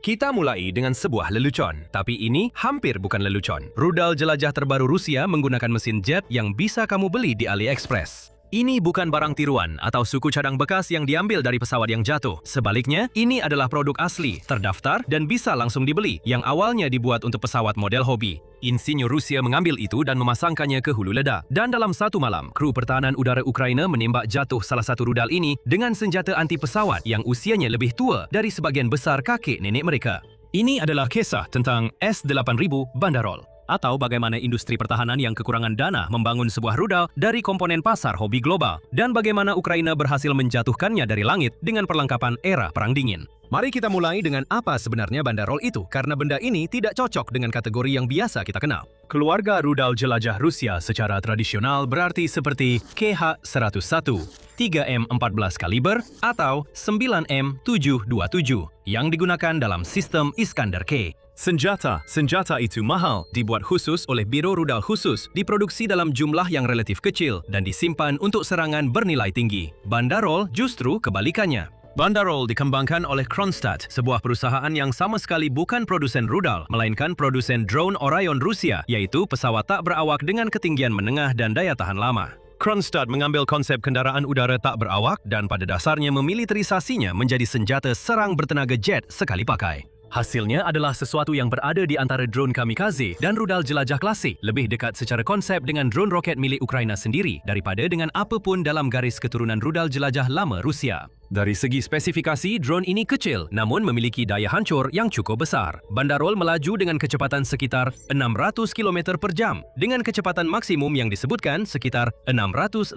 Kita mulai dengan sebuah lelucon, tapi ini hampir bukan lelucon. Rudal jelajah terbaru Rusia menggunakan mesin jet yang bisa kamu beli di AliExpress. Ini bukan barang tiruan atau suku cadang bekas yang diambil dari pesawat yang jatuh. Sebaliknya, ini adalah produk asli, terdaftar, dan bisa langsung dibeli, yang awalnya dibuat untuk pesawat model hobi. Insinyur Rusia mengambil itu dan memasangkannya ke hulu ledak. Dan dalam satu malam, kru pertahanan udara Ukraina menembak jatuh salah satu rudal ini dengan senjata anti pesawat yang usianya lebih tua dari sebagian besar kakek nenek mereka. Ini adalah kisah tentang S-8000 Bandarol, atau bagaimana industri pertahanan yang kekurangan dana membangun sebuah rudal dari komponen pasar hobi global, dan bagaimana Ukraina berhasil menjatuhkannya dari langit dengan perlengkapan era Perang Dingin. Mari kita mulai dengan apa sebenarnya Bandarol itu, karena benda ini tidak cocok dengan kategori yang biasa kita kenal. Keluarga rudal jelajah Rusia secara tradisional berarti seperti KH-101, 3M14 kaliber, atau 9M727 yang digunakan dalam sistem Iskander K. Senjata itu mahal, dibuat khusus oleh Biro Rudal Khusus, diproduksi dalam jumlah yang relatif kecil, dan disimpan untuk serangan bernilai tinggi. Bandarol justru kebalikannya. Bandarol dikembangkan oleh Kronstadt, sebuah perusahaan yang sama sekali bukan produsen rudal, melainkan produsen drone Orion Rusia, yaitu pesawat tak berawak dengan ketinggian menengah dan daya tahan lama. Kronstadt mengambil konsep kendaraan udara tak berawak dan pada dasarnya memiliterisasinya menjadi senjata serang bertenaga jet sekali pakai. Hasilnya adalah sesuatu yang berada di antara drone kamikaze dan rudal jelajah klasik, lebih dekat secara konsep dengan drone roket milik Ukraina sendiri daripada dengan apapun dalam garis keturunan rudal jelajah lama Rusia. Dari segi spesifikasi, drone ini kecil namun memiliki daya hancur yang cukup besar. Bandarol melaju dengan kecepatan sekitar 600 km per jam, dengan kecepatan maksimum yang disebutkan sekitar 650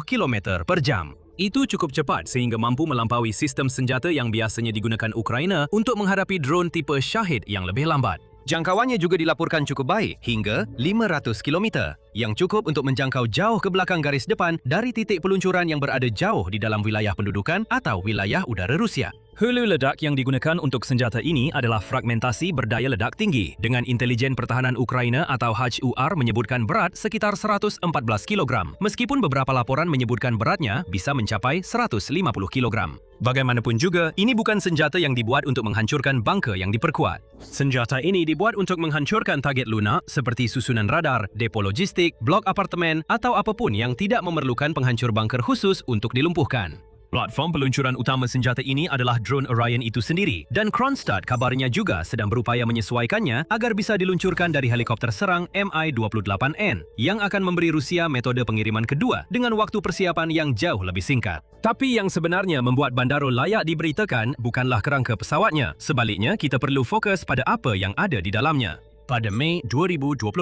km per jam. Itu cukup cepat sehingga mampu melampaui sistem senjata yang biasanya digunakan Ukraina untuk menghadapi drone tipe Shahid yang lebih lambat. Jangkauannya juga dilaporkan cukup baik, hingga 500 km, yang cukup untuk menjangkau jauh ke belakang garis depan dari titik peluncuran yang berada jauh di dalam wilayah pendudukan atau wilayah udara Rusia. Hulu ledak yang digunakan untuk senjata ini adalah fragmentasi berdaya ledak tinggi, dengan intelijen pertahanan Ukraina atau HUR menyebutkan berat sekitar 114 kg, meskipun beberapa laporan menyebutkan beratnya bisa mencapai 150 kg. Bagaimanapun juga, ini bukan senjata yang dibuat untuk menghancurkan bunker yang diperkuat. Senjata ini dibuat untuk menghancurkan target lunak seperti susunan radar, depo logistik, blok apartemen, atau apapun yang tidak memerlukan penghancur bunker khusus untuk dilumpuhkan. Platform peluncuran utama senjata ini adalah drone Orion itu sendiri, dan Kronstadt kabarnya juga sedang berupaya menyesuaikannya agar bisa diluncurkan dari helikopter serang Mi-28N, yang akan memberi Rusia metode pengiriman kedua dengan waktu persiapan yang jauh lebih singkat. Tapi yang sebenarnya membuat Bandarol layak diberitakan bukanlah kerangka pesawatnya, sebaliknya kita perlu fokus pada apa yang ada di dalamnya. Pada Mei 2025,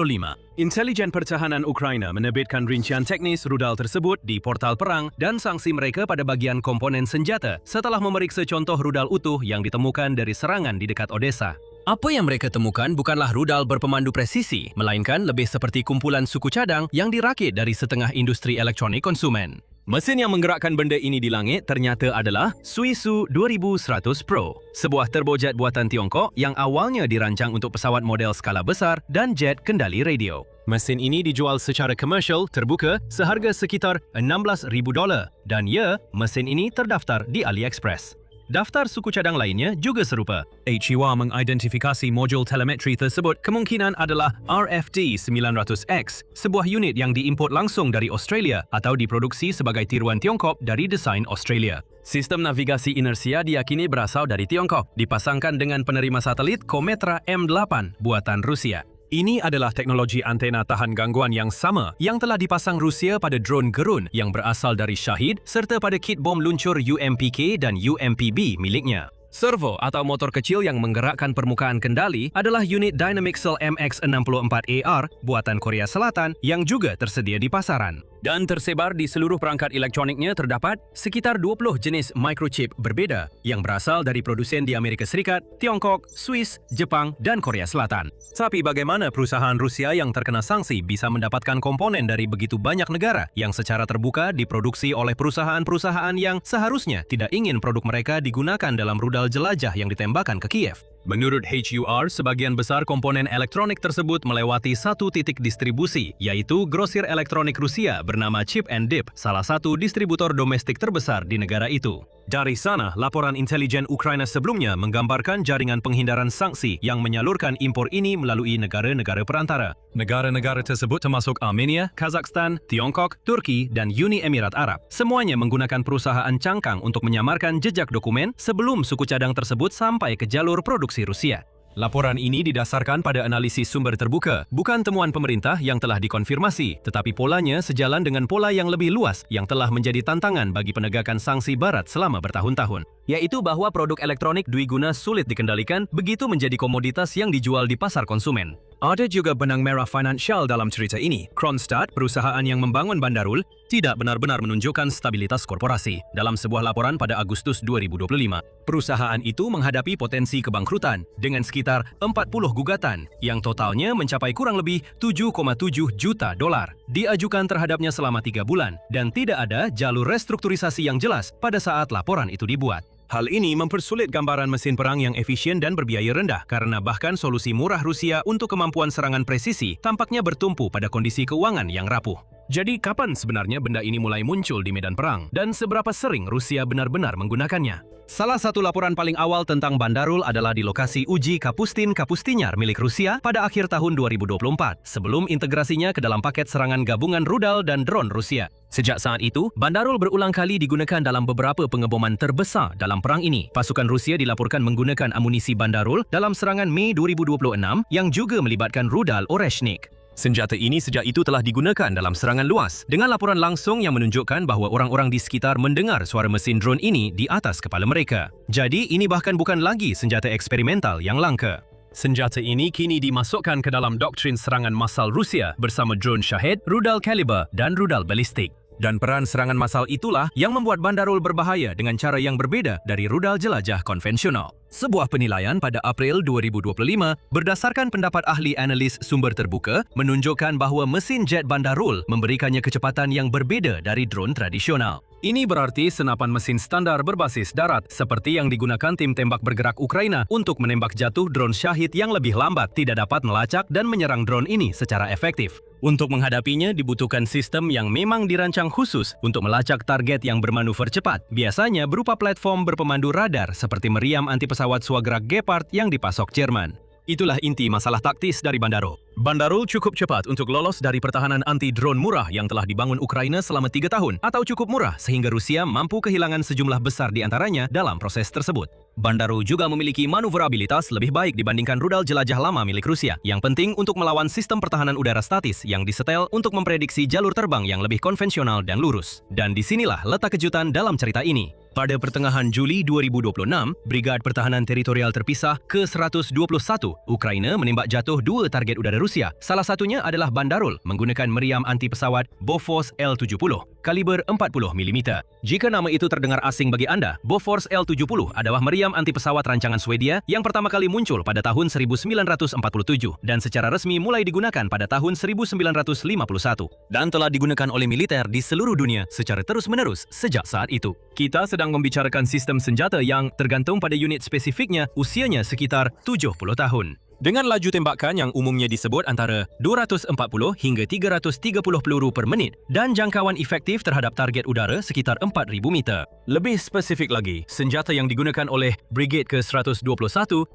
Intelijen Pertahanan Ukraina menerbitkan rincian teknis rudal tersebut di portal perang dan sanksi mereka pada bagian komponen senjata setelah memeriksa contoh rudal utuh yang ditemukan dari serangan di dekat Odessa. Apa yang mereka temukan bukanlah rudal berpemandu presisi, melainkan lebih seperti kumpulan suku cadang yang dirakit dari setengah industri elektronik konsumen. Mesin yang menggerakkan benda ini di langit ternyata adalah Suisu 2100 Pro, sebuah turbojet buatan Tiongkok yang awalnya dirancang untuk pesawat model skala besar dan jet kendali radio. Mesin ini dijual secara komersial terbuka seharga sekitar $16,000 dan mesin ini terdaftar di AliExpress. Daftar suku cadang lainnya juga serupa. HUR mengidentifikasi modul telemetri tersebut kemungkinan adalah RFD-900X, sebuah unit yang diimport langsung dari Australia atau diproduksi sebagai tiruan Tiongkok dari desain Australia. Sistem navigasi inersia diyakini berasal dari Tiongkok, dipasangkan dengan penerima satelit Kometra M8 buatan Rusia. Ini adalah teknologi antena tahan gangguan yang sama yang telah dipasang Rusia pada drone Gerun yang berasal dari Shahid serta pada kit bom luncur UMPK dan UMPB miliknya. Servo atau motor kecil yang menggerakkan permukaan kendali adalah unit Dynamixel MX64AR buatan Korea Selatan yang juga tersedia di pasaran. Dan tersebar di seluruh perangkat elektroniknya terdapat sekitar 20 jenis microchip berbeda yang berasal dari produsen di Amerika Serikat, Tiongkok, Swiss, Jepang, dan Korea Selatan. Tapi bagaimana perusahaan Rusia yang terkena sanksi bisa mendapatkan komponen dari begitu banyak negara yang secara terbuka diproduksi oleh perusahaan-perusahaan yang seharusnya tidak ingin produk mereka digunakan dalam rudal jelajah yang ditembakkan ke Kiev? Menurut HUR, sebagian besar komponen elektronik tersebut melewati satu titik distribusi, yaitu grosir elektronik Rusia bernama Chip and Dip, salah satu distributor domestik terbesar di negara itu. Dari sana, laporan intelijen Ukraina sebelumnya menggambarkan jaringan penghindaran sanksi yang menyalurkan impor ini melalui negara-negara perantara. Negara-negara tersebut termasuk Armenia, Kazakhstan, Tiongkok, Turki, dan Uni Emirat Arab. Semuanya menggunakan perusahaan cangkang untuk menyamarkan jejak dokumen sebelum suku cadang tersebut sampai ke jalur produksi Rusia. Laporan ini didasarkan pada analisis sumber terbuka, bukan temuan pemerintah yang telah dikonfirmasi, tetapi polanya sejalan dengan pola yang lebih luas yang telah menjadi tantangan bagi penegakan sanksi Barat selama bertahun-tahun, yaitu bahwa produk elektronik dwiguna sulit dikendalikan begitu menjadi komoditas yang dijual di pasar konsumen. Ada juga benang merah finansial dalam cerita ini. Kronstadt, perusahaan yang membangun Bandarul, tidak benar-benar menunjukkan stabilitas korporasi. Dalam sebuah laporan pada Agustus 2025, perusahaan itu menghadapi potensi kebangkrutan dengan sekitar 40 gugatan yang totalnya mencapai kurang lebih 7,7 juta dolar. Diajukan terhadapnya selama 3 bulan dan tidak ada jalur restrukturisasi yang jelas pada saat laporan itu dibuat. Hal ini mempersulit gambaran mesin perang yang efisien dan berbiaya rendah karena bahkan solusi murah Rusia untuk kemampuan serangan presisi tampaknya bertumpu pada kondisi keuangan yang rapuh. Jadi kapan sebenarnya benda ini mulai muncul di medan perang dan seberapa sering Rusia benar-benar menggunakannya? Salah satu laporan paling awal tentang Bandarul adalah di lokasi uji Kapustin-Kapustinyar milik Rusia pada akhir tahun 2024 sebelum integrasinya ke dalam paket serangan gabungan rudal dan drone Rusia. Sejak saat itu, Bandarul berulang kali digunakan dalam beberapa pengeboman terbesar dalam perang ini. Pasukan Rusia dilaporkan menggunakan amunisi Bandarul dalam serangan Mei 2026 yang juga melibatkan rudal Oreshnik. Senjata ini sejak itu telah digunakan dalam serangan luas dengan laporan langsung yang menunjukkan bahawa orang-orang di sekitar mendengar suara mesin drone ini di atas kepala mereka. Jadi ini bahkan bukan lagi senjata eksperimental yang langka. Senjata ini kini dimasukkan ke dalam doktrin serangan massal Rusia bersama drone Shahed, rudal kaliber dan rudal balistik. Dan peran serangan massal itulah yang membuat Bandarul berbahaya dengan cara yang berbeda dari rudal jelajah konvensional. Sebuah penilaian pada April 2025 berdasarkan pendapat ahli analis sumber terbuka menunjukkan bahawa mesin jet Bandarul memberikannya kecepatan yang berbeda dari drone tradisional. Ini berarti senapan mesin standar berbasis darat seperti yang digunakan tim tembak bergerak Ukraina untuk menembak jatuh drone Shahed yang lebih lambat tidak dapat melacak dan menyerang drone ini secara efektif. Untuk menghadapinya dibutuhkan sistem yang memang dirancang khusus untuk melacak target yang bermanuver cepat, biasanya berupa platform berpemandu radar seperti meriam anti pesawat Swagerak Gepard yang dipasok Jerman. Itulah inti masalah taktis dari Bandarul. Bandarul cukup cepat untuk lolos dari pertahanan anti-drone murah yang telah dibangun Ukraina selama 3 tahun atau cukup murah sehingga Rusia mampu kehilangan sejumlah besar di antaranya dalam proses tersebut. Bandarul juga memiliki manuverabilitas lebih baik dibandingkan rudal jelajah lama milik Rusia yang penting untuk melawan sistem pertahanan udara statis yang disetel untuk memprediksi jalur terbang yang lebih konvensional dan lurus. Dan disinilah letak kejutan dalam cerita ini. Pada pertengahan Juli 2026, Brigad Pertahanan Teritorial Terpisah ke-121, Ukraina menembak jatuh 2 target udara Rusia. Salah satunya adalah Bandarul menggunakan meriam anti pesawat Bofors L-70 kaliber 40 mm. Jika nama itu terdengar asing bagi anda, Bofors L-70 adalah meriam anti pesawat rancangan Swedia yang pertama kali muncul pada tahun 1947 dan secara resmi mulai digunakan pada tahun 1951 dan telah digunakan oleh militer di seluruh dunia secara terus-menerus sejak saat itu. Kita sedang membicarakan sistem senjata yang tergantung pada unit spesifiknya usianya sekitar 70 tahun. Dengan laju tembakan yang umumnya disebut antara 240 hingga 330 peluru per menit dan jangkauan efektif terhadap target udara sekitar 4,000 meter. Lebih spesifik lagi, senjata yang digunakan oleh Brigade ke-121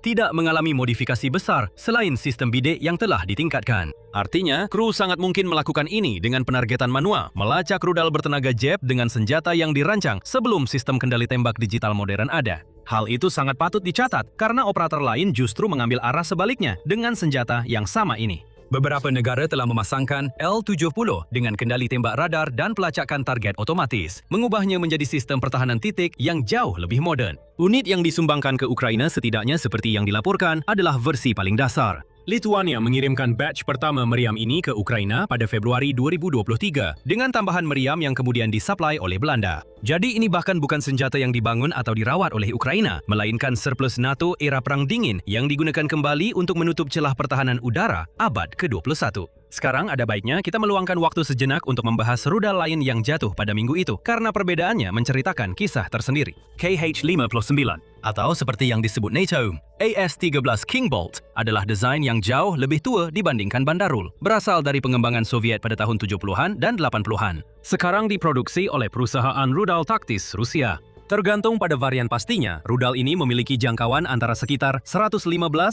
tidak mengalami modifikasi besar selain sistem bidik yang telah ditingkatkan. Artinya, kru sangat mungkin melakukan ini dengan penargetan manual, melacak rudal bertenaga jet dengan senjata yang dirancang sebelum sistem kendali tembak digital modern ada. Hal itu sangat patut dicatat karena operator lain justru mengambil arah sebaliknya dengan senjata yang sama ini. Beberapa negara telah memasangkan L-70 dengan kendali tembak radar dan pelacakan target otomatis, mengubahnya menjadi sistem pertahanan titik yang jauh lebih moden. Unit yang disumbangkan ke Ukraina setidaknya seperti yang dilaporkan adalah versi paling dasar. Lithuania mengirimkan batch pertama meriam ini ke Ukraina pada Februari 2023 dengan tambahan meriam yang kemudian disuplai oleh Belanda. Jadi ini bahkan bukan senjata yang dibangun atau dirawat oleh Ukraina, melainkan surplus NATO era Perang Dingin yang digunakan kembali untuk menutup celah pertahanan udara abad ke-21. Sekarang ada baiknya kita meluangkan waktu sejenak untuk membahas rudal lain yang jatuh pada minggu itu karena perbedaannya menceritakan kisah tersendiri. KH-59 atau seperti yang disebut NATO, AS-13 King Bolt adalah desain yang jauh lebih tua dibandingkan Bandarul, berasal dari pengembangan Soviet pada tahun 70-an dan 80-an. Sekarang diproduksi oleh perusahaan rudal taktis Rusia. Tergantung pada varian pastinya, rudal ini memiliki jangkauan antara sekitar 115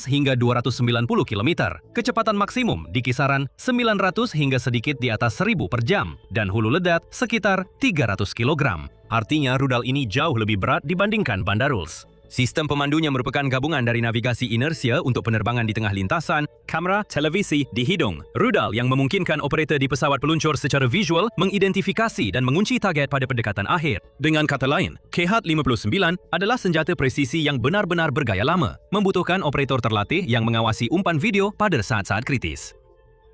hingga 290 km, kecepatan maksimum di kisaran 900 hingga sedikit di atas 1000 per jam, dan hulu ledak sekitar 300 kg. Artinya rudal ini jauh lebih berat dibandingkan Bandaruls. Sistem pemandunya merupakan gabungan dari navigasi inersia untuk penerbangan di tengah lintasan, kamera, televisi di hidung. Rudal yang memungkinkan operator di pesawat peluncur secara visual mengidentifikasi dan mengunci target pada pendekatan akhir. Dengan kata lain, KH-59 adalah senjata presisi yang benar-benar bergaya lama, membutuhkan operator terlatih yang mengawasi umpan video pada saat-saat kritis.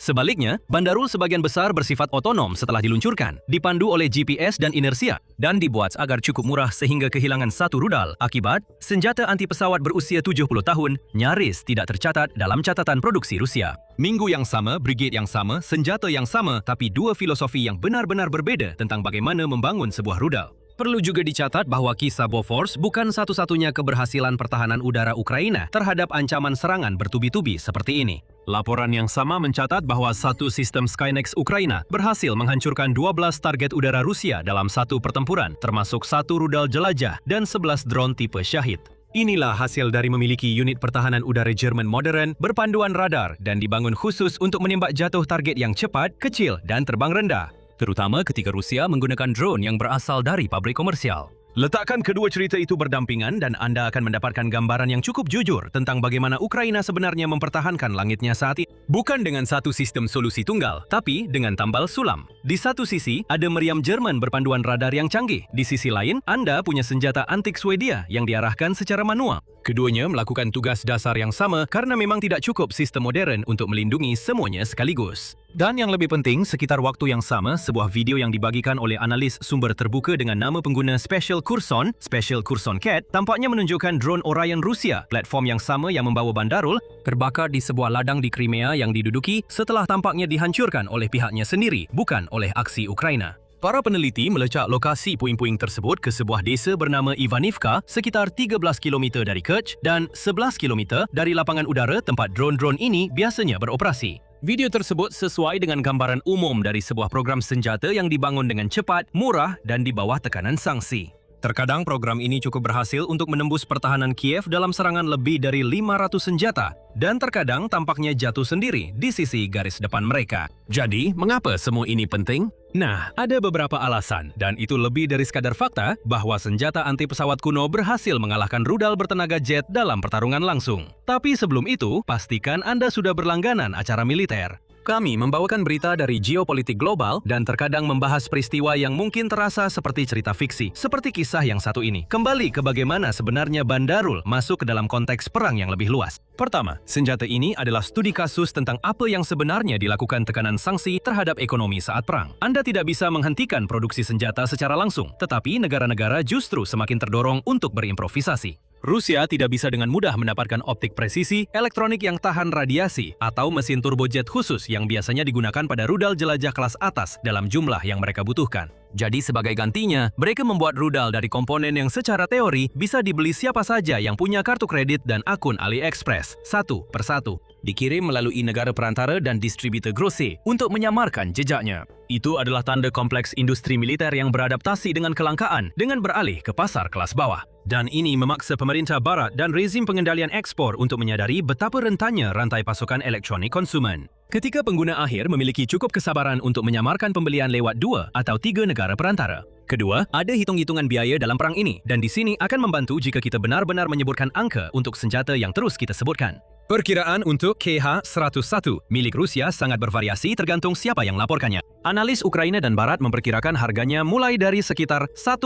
Sebaliknya, Bandarul sebagian besar bersifat otonom setelah diluncurkan, dipandu oleh GPS dan inersia, dan dibuat agar cukup murah sehingga kehilangan satu rudal. Akibat, senjata anti pesawat berusia 70 tahun nyaris tidak tercatat dalam catatan produksi Rusia. Minggu yang sama, brigade yang sama, senjata yang sama, tapi dua filosofi yang benar-benar berbeda tentang bagaimana membangun sebuah rudal. Perlu juga dicatat bahwa kisah Bofors bukan satu-satunya keberhasilan pertahanan udara Ukraina terhadap ancaman serangan bertubi-tubi seperti ini. Laporan yang sama mencatat bahwa satu sistem Skynex Ukraina berhasil menghancurkan 12 target udara Rusia dalam satu pertempuran, termasuk satu rudal jelajah dan 11 drone tipe Shahid. Inilah hasil dari memiliki unit pertahanan udara Jerman modern, berpanduan radar, dan dibangun khusus untuk menembak jatuh target yang cepat, kecil, dan terbang rendah. Terutama ketika Rusia menggunakan drone yang berasal dari pabrik komersial. Letakkan kedua cerita itu berdampingan dan Anda akan mendapatkan gambaran yang cukup jujur tentang bagaimana Ukraina sebenarnya mempertahankan langitnya saat ini. Bukan dengan satu sistem solusi tunggal, tapi dengan tambal sulam. Di satu sisi, ada meriam Jerman berpanduan radar yang canggih. Di sisi lain, Anda punya senjata antik Swedia yang diarahkan secara manual. Keduanya melakukan tugas dasar yang sama karena memang tidak cukup sistem modern untuk melindungi semuanya sekaligus. Dan yang lebih penting, sekitar waktu yang sama, sebuah video yang dibagikan oleh analis sumber terbuka dengan nama pengguna Special Kurson Cat, tampaknya menunjukkan drone Orion Rusia, platform yang sama yang membawa Bandarul, terbakar di sebuah ladang di Crimea yang diduduki setelah tampaknya dihancurkan oleh pihaknya sendiri, bukan oleh aksi Ukraina. Para peneliti melecak lokasi puing-puing tersebut ke sebuah desa bernama Ivanivka sekitar 13 km dari Kerch dan 11 km dari lapangan udara tempat drone-drone ini biasanya beroperasi. Video tersebut sesuai dengan gambaran umum dari sebuah program senjata yang dibangun dengan cepat, murah dan di bawah tekanan sanksi. Terkadang program ini cukup berhasil untuk menembus pertahanan Kiev dalam serangan lebih dari 500 senjata dan terkadang tampaknya jatuh sendiri di sisi garis depan mereka. Jadi, mengapa semua ini penting? Nah, ada beberapa alasan dan itu lebih dari sekadar fakta bahwa senjata anti pesawat kuno berhasil mengalahkan rudal bertenaga jet dalam pertarungan langsung. Tapi sebelum itu, pastikan Anda sudah berlangganan acara militer. Kami membawakan berita dari geopolitik global dan terkadang membahas peristiwa yang mungkin terasa seperti cerita fiksi, seperti kisah yang satu ini. Kembali ke bagaimana sebenarnya Bandarul masuk ke dalam konteks perang yang lebih luas. Pertama, senjata ini adalah studi kasus tentang apa yang sebenarnya dilakukan tekanan sanksi terhadap ekonomi saat perang. Anda tidak bisa menghentikan produksi senjata secara langsung, tetapi negara-negara justru semakin terdorong untuk berimprovisasi. Rusia tidak bisa dengan mudah mendapatkan optik presisi, elektronik yang tahan radiasi, atau mesin turbojet khusus yang biasanya digunakan pada rudal jelajah kelas atas dalam jumlah yang mereka butuhkan. Jadi sebagai gantinya, mereka membuat rudal dari komponen yang secara teori bisa dibeli siapa saja yang punya kartu kredit dan akun AliExpress, satu per satu. Dikirim melalui negara perantara dan distributor grosir untuk menyamarkan jejaknya. Itu adalah tanda kompleks industri militer yang beradaptasi dengan kelangkaan dengan beralih ke pasar kelas bawah. Dan ini memaksa pemerintah barat dan rezim pengendalian ekspor untuk menyadari betapa rentannya rantai pasokan elektronik konsumen. Ketika pengguna akhir memiliki cukup kesabaran untuk menyamarkan pembelian lewat 2 atau 3 negara perantara. Kedua, ada hitung-hitungan biaya dalam perang ini dan di sini akan membantu jika kita benar-benar menyebutkan angka untuk senjata yang terus kita sebutkan. Perkiraan untuk KH-101 milik Rusia sangat bervariasi tergantung siapa yang laporkannya. Analis Ukraina dan Barat memperkirakan harganya mulai dari sekitar 1,2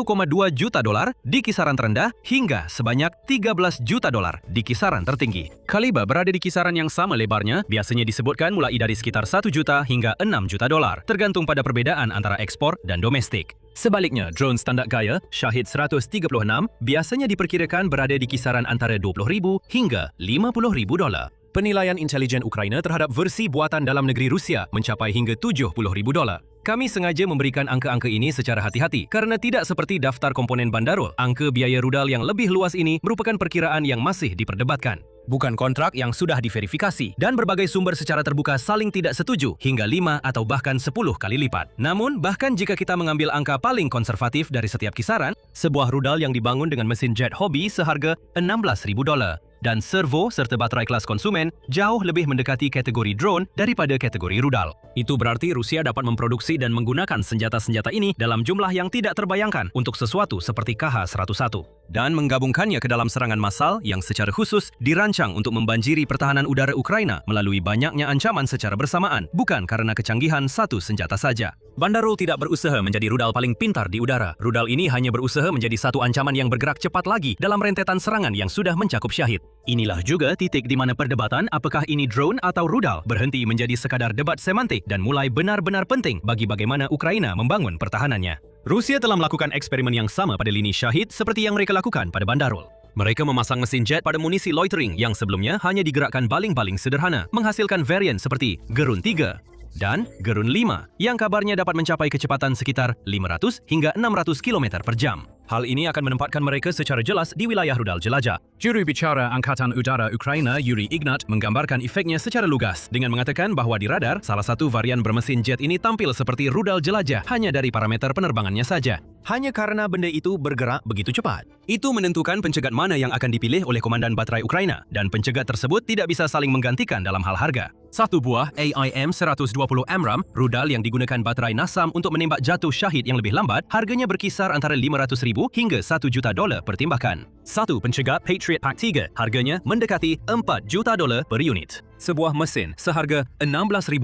juta dolar di kisaran terendah hingga sebanyak 13 juta dolar di kisaran tertinggi. Kaliber berada di kisaran yang sama lebarnya, biasanya disebutkan mulai dari sekitar 1 juta hingga 6 juta dolar, tergantung pada perbedaan antara ekspor dan domestik. Sebaliknya, drone standar gaya Shahid 136 biasanya diperkirakan berada di kisaran antara 20.000 hingga 50.000 dolar. Penilaian intelijen Ukraina terhadap versi buatan dalam negeri Rusia mencapai hingga 70.000 dolar. Kami sengaja memberikan angka-angka ini secara hati-hati karena tidak seperti daftar komponen Bandarul, angka biaya rudal yang lebih luas ini merupakan perkiraan yang masih diperdebatkan. bukan kontrak yang sudah diverifikasi, dan berbagai sumber secara terbuka saling tidak setuju hingga 5 atau bahkan 10 kali lipat. Namun, bahkan jika kita mengambil angka paling konservatif dari setiap kisaran, sebuah rudal yang dibangun dengan mesin jet hobi seharga $16.000 dan servo serta baterai kelas konsumen jauh lebih mendekati kategori drone daripada kategori rudal. Itu berarti Rusia dapat memproduksi dan menggunakan senjata-senjata ini dalam jumlah yang tidak terbayangkan untuk sesuatu seperti KH-101 dan menggabungkannya ke dalam serangan massal yang secara khusus dirancang untuk membanjiri pertahanan udara Ukraina melalui banyaknya ancaman secara bersamaan, bukan karena kecanggihan satu senjata saja. Bandarul tidak berusaha menjadi rudal paling pintar di udara. Rudal ini hanya berusaha menjadi satu ancaman yang bergerak cepat lagi dalam rentetan serangan yang sudah mencakup syahid. Inilah juga titik di mana perdebatan apakah ini drone atau rudal berhenti menjadi sekadar debat semantik dan mulai benar-benar penting bagi bagaimana Ukraina membangun pertahanannya. Rusia telah melakukan eksperimen yang sama pada lini syahid seperti yang mereka lakukan pada Bandarul. Mereka memasang mesin jet pada munisi loitering yang sebelumnya hanya digerakkan baling-baling sederhana, menghasilkan varian seperti Gerun 3 dan Gerun 5 yang kabarnya dapat mencapai kecepatan sekitar 500 hingga 600 km per jam. Hal ini akan menempatkan mereka secara jelas di wilayah rudal jelajah. Juru bicara Angkatan Udara Ukraina, Yuri Ignat, menggambarkan efeknya secara lugas dengan mengatakan bahwa di radar, salah satu varian bermesin jet ini tampil seperti rudal jelajah hanya dari parameter penerbangannya saja. Hanya karena benda itu bergerak begitu cepat. Itu menentukan pencegat mana yang akan dipilih oleh Komandan Baterai Ukraina, dan pencegat tersebut tidak bisa saling menggantikan dalam hal harga. Satu buah AIM-120 AMRAAM, rudal yang digunakan baterai NASAM untuk menembak jatuh syahid yang lebih lambat, harganya berkisar antara $500,000 hingga $1 juta per tembakan. Satu pencegat Patriot Pack 3, harganya mendekati $4 juta per unit. Sebuah mesin seharga $16.000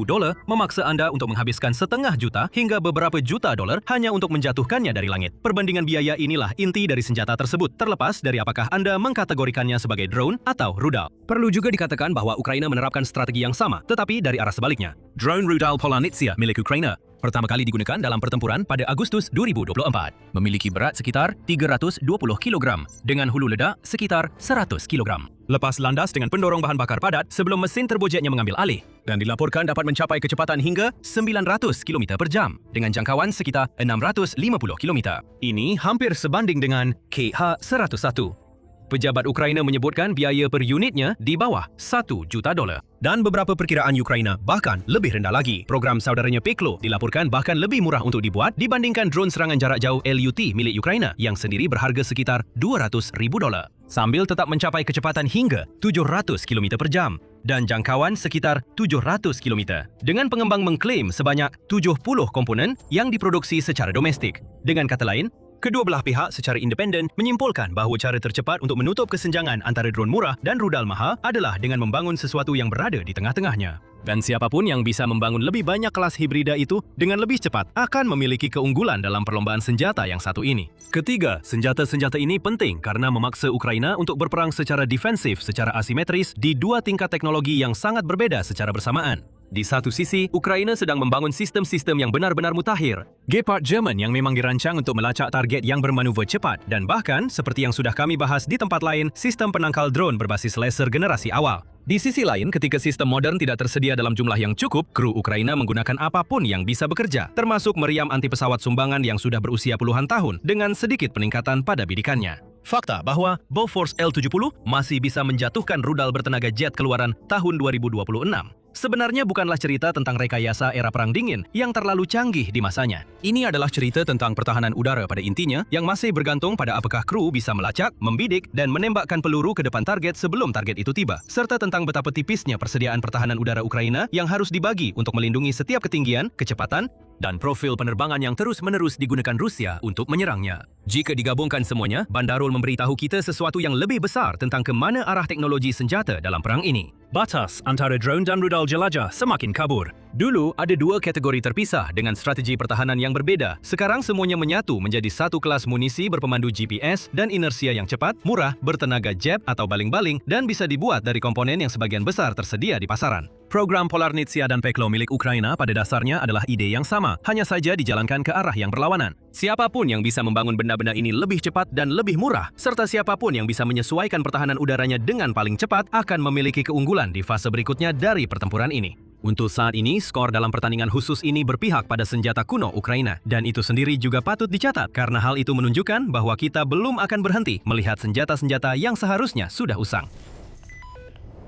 memaksa anda untuk menghabiskan setengah juta hingga beberapa juta dolar hanya untuk menjatuhkannya dari langit. Perbandingan biaya inilah inti dari senjata tersebut, terlepas dari apakah anda mengkategorikannya sebagai drone atau rudal. Perlu juga dikatakan bahwa Ukraina menerapkan strategi yang sama, tetapi dari arah sebaliknya. Drone rudal Polarnitsia milik Ukraina pertama kali digunakan dalam pertempuran pada Agustus 2024. Memiliki berat sekitar 320 kg dengan hulu ledak sekitar 100 kg. Lepas landas dengan pendorong bahan bakar padat sebelum mesin turbojetnya mengambil alih dan dilaporkan dapat mencapai kecepatan hingga 900 km per jam dengan jangkauan sekitar 650 km. Ini hampir sebanding dengan KH-101. Pejabat Ukraina menyebutkan biaya per unitnya di bawah $1 juta. Dan beberapa perkiraan Ukraina bahkan lebih rendah lagi. Program saudaranya Peklo dilaporkan bahkan lebih murah untuk dibuat dibandingkan drone serangan jarak jauh LUT milik Ukraina yang sendiri berharga sekitar $200,000. Sambil tetap mencapai kecepatan hingga 700 km per jam dan jangkauan sekitar 700 km. Dengan pengembang mengklaim sebanyak 70 komponen yang diproduksi secara domestik. Dengan kata lain, kedua belah pihak secara independen menyimpulkan bahawa cara tercepat untuk menutup kesenjangan antara drone murah dan rudal mahal adalah dengan membangun sesuatu yang berada di tengah-tengahnya. Dan siapapun yang bisa membangun lebih banyak kelas hibrida itu dengan lebih cepat akan memiliki keunggulan dalam perlombaan senjata yang satu ini. Ketiga, senjata-senjata ini penting karena memaksa Ukraina untuk berperang secara defensif secara asimetris di dua tingkat teknologi yang sangat berbeda secara bersamaan. Di satu sisi, Ukraina sedang membangun sistem-sistem yang benar-benar mutakhir. Gepard Jerman yang memang dirancang untuk melacak target yang bermanuver cepat dan bahkan, seperti yang sudah kami bahas di tempat lain, sistem penangkal drone berbasis laser generasi awal. Di sisi lain, ketika sistem modern tidak tersedia dalam jumlah yang cukup, kru Ukraina menggunakan apapun yang bisa bekerja, termasuk meriam anti pesawat sumbangan yang sudah berusia puluhan tahun dengan sedikit peningkatan pada bidikannya. Fakta bahwa Bofors L-70 masih bisa menjatuhkan rudal bertenaga jet keluaran tahun 2026. Sebenarnya bukanlah cerita tentang rekayasa era Perang Dingin yang terlalu canggih di masanya. Ini adalah cerita tentang pertahanan udara pada intinya yang masih bergantung pada apakah kru bisa melacak, membidik, dan menembakkan peluru ke depan target sebelum target itu tiba, serta tentang betapa tipisnya persediaan pertahanan udara Ukraina yang harus dibagi untuk melindungi setiap ketinggian, kecepatan, dan profil penerbangan yang terus-menerus digunakan Rusia untuk menyerangnya. Jika digabungkan semuanya, Bandarul memberitahu kita sesuatu yang lebih besar tentang ke mana arah teknologi senjata dalam perang ini. Batas antara drone dan rudal jelajah semakin kabur. Dulu ada dua kategori terpisah dengan strategi pertahanan yang berbeda. Sekarang semuanya menyatu menjadi satu kelas munisi berpemandu GPS dan inersia yang cepat, murah, bertenaga jet atau baling-baling, dan bisa dibuat dari komponen yang sebagian besar tersedia di pasaran. Program Polarnitsia dan Peklo milik Ukraina pada dasarnya adalah ide yang sama, hanya saja dijalankan ke arah yang berlawanan. Siapapun yang bisa membangun benda-benda ini lebih cepat dan lebih murah, serta siapapun yang bisa menyesuaikan pertahanan udaranya dengan paling cepat akan memiliki keunggulan di fase berikutnya dari pertempuran ini. Untuk saat ini, skor dalam pertandingan khusus ini berpihak pada senjata kuno Ukraina. Dan itu sendiri juga patut dicatat, karena hal itu menunjukkan bahwa kita belum akan berhenti melihat senjata-senjata yang seharusnya sudah usang.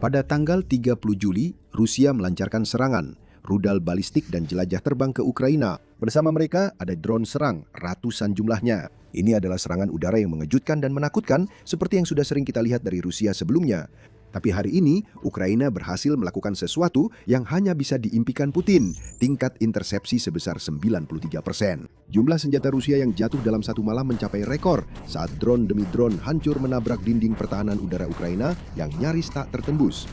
Pada tanggal 30 Juli, Rusia melancarkan serangan, rudal balistik dan jelajah terbang ke Ukraina. Bersama mereka ada drone serang, ratusan jumlahnya. Ini adalah serangan udara yang mengejutkan dan menakutkan seperti yang sudah sering kita lihat dari Rusia sebelumnya. Tapi hari ini, Ukraina berhasil melakukan sesuatu yang hanya bisa diimpikan Putin, tingkat intersepsi sebesar 93%. Jumlah senjata Rusia yang jatuh dalam satu malam mencapai rekor saat drone demi drone hancur menabrak dinding pertahanan udara Ukraina yang nyaris tak tertembus.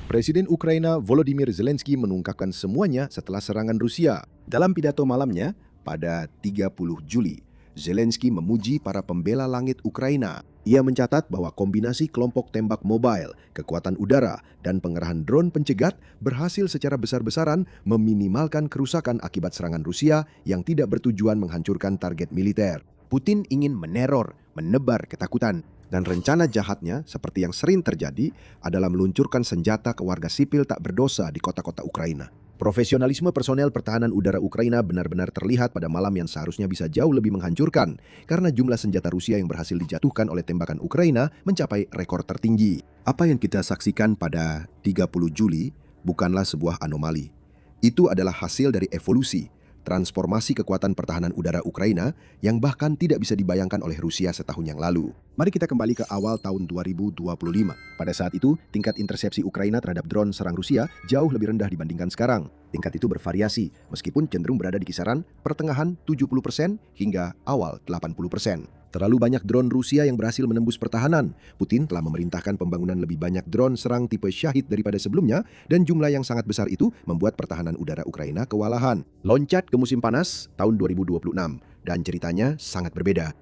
Presiden Ukraina Volodymyr Zelensky mengungkapkan semuanya setelah serangan Rusia. Dalam pidato malamnya, pada 30 Juli, Zelensky memuji para pembela langit Ukraina. Ia mencatat bahwa kombinasi kelompok tembak mobile, kekuatan udara, dan pengerahan drone pencegat berhasil secara besar-besaran meminimalkan kerusakan akibat serangan Rusia yang tidak bertujuan menghancurkan target militer. Putin ingin meneror, menebar ketakutan, dan rencana jahatnya, seperti yang sering terjadi, adalah meluncurkan senjata ke warga sipil tak berdosa di kota-kota Ukraina. Profesionalisme personel pertahanan udara Ukraina benar-benar terlihat pada malam yang seharusnya bisa jauh lebih menghancurkan karena jumlah senjata Rusia yang berhasil dijatuhkan oleh tembakan Ukraina mencapai rekor tertinggi. Apa yang kita saksikan pada 30 Juli bukanlah sebuah anomali. Itu adalah hasil dari evolusi, transformasi kekuatan pertahanan udara Ukraina yang bahkan tidak bisa dibayangkan oleh Rusia setahun yang lalu. Mari kita kembali ke awal tahun 2025. Pada saat itu, tingkat intersepsi Ukraina terhadap drone serang Rusia jauh lebih rendah dibandingkan sekarang. Tingkat itu bervariasi, meskipun cenderung berada di kisaran pertengahan 70% hingga awal 80%. Terlalu banyak drone Rusia yang berhasil menembus pertahanan. Putin telah memerintahkan pembangunan lebih banyak drone serang tipe Shahid daripada sebelumnya, dan jumlah yang sangat besar itu membuat pertahanan udara Ukraina kewalahan. Loncat ke musim panas tahun 2026, dan ceritanya sangat berbeda.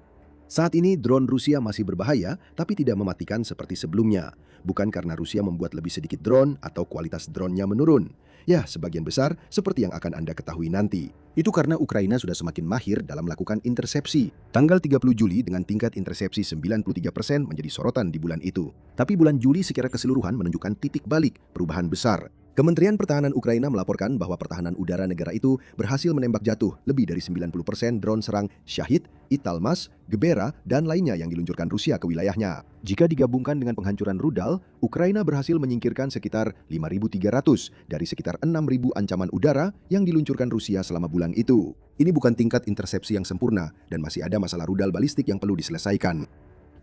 Saat ini drone Rusia masih berbahaya, tapi tidak mematikan seperti sebelumnya. Bukan karena Rusia membuat lebih sedikit drone atau kualitas drone-nya menurun. Ya, sebagian besar seperti yang akan Anda ketahui nanti. Itu karena Ukraina sudah semakin mahir dalam melakukan intersepsi. Tanggal 30 Juli dengan tingkat intersepsi 93% menjadi sorotan di bulan itu. Tapi bulan Juli secara keseluruhan menunjukkan titik balik, perubahan besar. Kementerian Pertahanan Ukraina melaporkan bahwa pertahanan udara negara itu berhasil menembak jatuh lebih dari 90% drone serang Shahid, Italmas, Gebera, dan lainnya yang diluncurkan Rusia ke wilayahnya. Jika digabungkan dengan penghancuran rudal, Ukraina berhasil menyingkirkan sekitar 5.300 dari sekitar 6.000 ancaman udara yang diluncurkan Rusia selama bulan itu. Ini bukan tingkat intersepsi yang sempurna dan masih ada masalah rudal balistik yang perlu diselesaikan.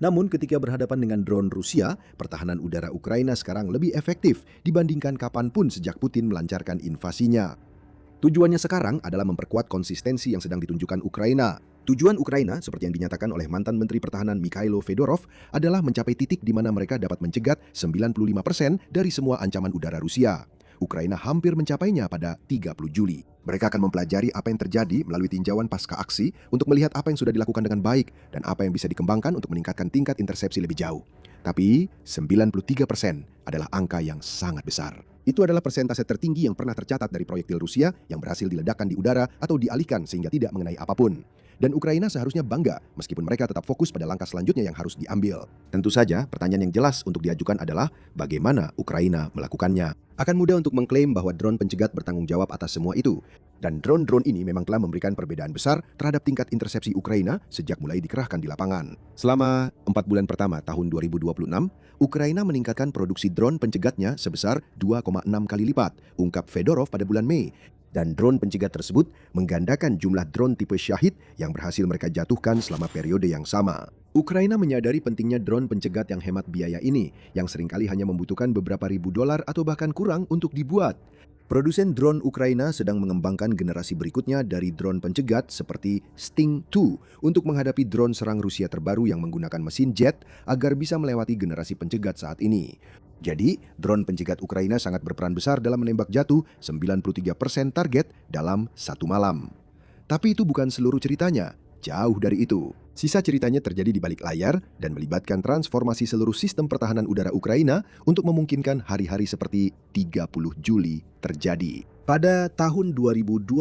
Namun ketika berhadapan dengan drone Rusia, pertahanan udara Ukraina sekarang lebih efektif dibandingkan kapanpun sejak Putin melancarkan invasinya. Tujuannya sekarang adalah memperkuat konsistensi yang sedang ditunjukkan Ukraina. Tujuan Ukraina, seperti yang dinyatakan oleh mantan Menteri Pertahanan Mikhailo Fedorov, adalah mencapai titik di mana mereka dapat mencegat 95% dari semua ancaman udara Rusia. Ukraina hampir mencapainya pada 30 Juli. Mereka akan mempelajari apa yang terjadi melalui tinjauan pasca aksi untuk melihat apa yang sudah dilakukan dengan baik dan apa yang bisa dikembangkan untuk meningkatkan tingkat intersepsi lebih jauh. Tapi 93% adalah angka yang sangat besar. Itu adalah persentase tertinggi yang pernah tercatat dari proyektil Rusia yang berhasil diledakkan di udara atau dialihkan sehingga tidak mengenai apapun. Dan Ukraina seharusnya bangga meskipun mereka tetap fokus pada langkah selanjutnya yang harus diambil. Tentu saja pertanyaan yang jelas untuk diajukan adalah bagaimana Ukraina melakukannya. Akan mudah untuk mengklaim bahwa drone pencegat bertanggung jawab atas semua itu. Dan drone-drone ini memang telah memberikan perbedaan besar terhadap tingkat intersepsi Ukraina sejak mulai dikerahkan di lapangan. Selama 4 bulan pertama tahun 2026, Ukraina meningkatkan produksi drone pencegatnya sebesar 2,6 kali lipat, ungkap Fedorov pada bulan Mei. Dan drone pencegat tersebut menggandakan jumlah drone tipe Shahid yang berhasil mereka jatuhkan selama periode yang sama. Ukraina menyadari pentingnya drone pencegat yang hemat biaya ini, yang seringkali hanya membutuhkan beberapa ribu dolar atau bahkan kurang untuk dibuat. Produsen drone Ukraina sedang mengembangkan generasi berikutnya dari drone pencegat seperti Sting 2 untuk menghadapi drone serang Rusia terbaru yang menggunakan mesin jet agar bisa melewati generasi pencegat saat ini. Jadi, drone pencegat Ukraina sangat berperan besar dalam menembak jatuh 93% target dalam satu malam. Tapi itu bukan seluruh ceritanya. Jauh dari itu. Sisa ceritanya terjadi di balik layar dan melibatkan transformasi seluruh sistem pertahanan udara Ukraina untuk memungkinkan hari-hari seperti 30 Juli terjadi. Pada tahun 2025,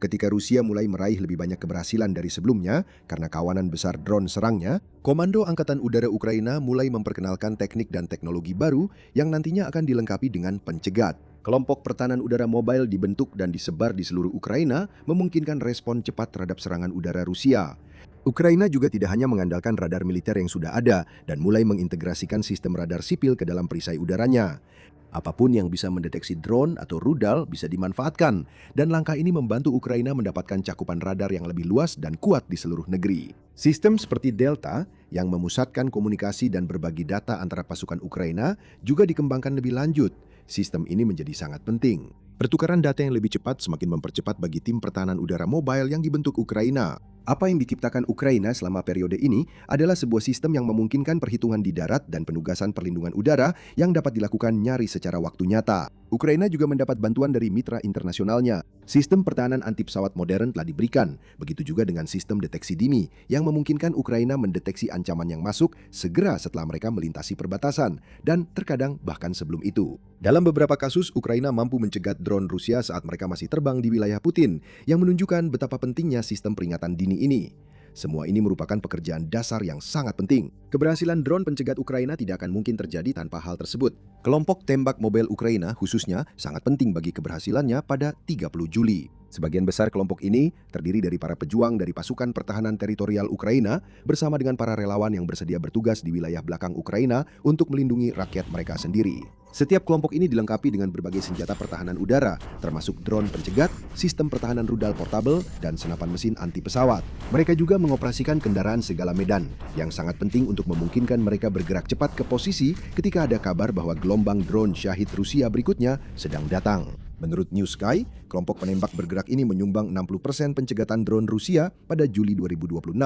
ketika Rusia mulai meraih lebih banyak keberhasilan dari sebelumnya karena kawanan besar drone serangnya, Komando Angkatan Udara Ukraina mulai memperkenalkan teknik dan teknologi baru yang nantinya akan dilengkapi dengan pencegat. Kelompok pertahanan udara mobile dibentuk dan disebar di seluruh Ukraina, memungkinkan respon cepat terhadap serangan udara Rusia. Ukraina juga tidak hanya mengandalkan radar militer yang sudah ada dan mulai mengintegrasikan sistem radar sipil ke dalam perisai udaranya. Apapun yang bisa mendeteksi drone atau rudal bisa dimanfaatkan, dan langkah ini membantu Ukraina mendapatkan cakupan radar yang lebih luas dan kuat di seluruh negeri. Sistem seperti Delta yang memusatkan komunikasi dan berbagi data antara pasukan Ukraina juga dikembangkan lebih lanjut. Sistem ini menjadi sangat penting. Pertukaran data yang lebih cepat semakin mempercepat bagi tim pertahanan udara mobile yang dibentuk Ukraina. Apa yang diciptakan Ukraina selama periode ini adalah sebuah sistem yang memungkinkan perhitungan di darat dan penugasan perlindungan udara yang dapat dilakukan nyaris secara waktu nyata. Ukraina juga mendapat bantuan dari mitra internasionalnya. Sistem pertahanan anti pesawat modern telah diberikan, begitu juga dengan sistem deteksi dini yang memungkinkan Ukraina mendeteksi ancaman yang masuk segera setelah mereka melintasi perbatasan, dan terkadang bahkan sebelum itu. Dalam beberapa kasus, Ukraina mampu mencegat drone Rusia saat mereka masih terbang di wilayah Putin, yang menunjukkan betapa pentingnya sistem peringatan dini ini. Semua ini merupakan pekerjaan dasar yang sangat penting. Keberhasilan drone pencegat Ukraina tidak akan mungkin terjadi tanpa hal tersebut. Kelompok tembak mobile Ukraina khususnya sangat penting bagi keberhasilannya pada 30 Juli. Sebagian besar kelompok ini terdiri dari para pejuang dari pasukan pertahanan teritorial Ukraina bersama dengan para relawan yang bersedia bertugas di wilayah belakang Ukraina untuk melindungi rakyat mereka sendiri. Setiap kelompok ini dilengkapi dengan berbagai senjata pertahanan udara, termasuk drone pencegat, sistem pertahanan rudal portabel, dan senapan mesin anti pesawat. Mereka juga mengoperasikan kendaraan segala medan, yang sangat penting untuk memungkinkan mereka bergerak cepat ke posisi ketika ada kabar bahwa gelombang drone Syahid Rusia berikutnya sedang datang. Menurut New Sky, kelompok penembak bergerak ini menyumbang 60% pencegatan drone Rusia pada Juli 2026,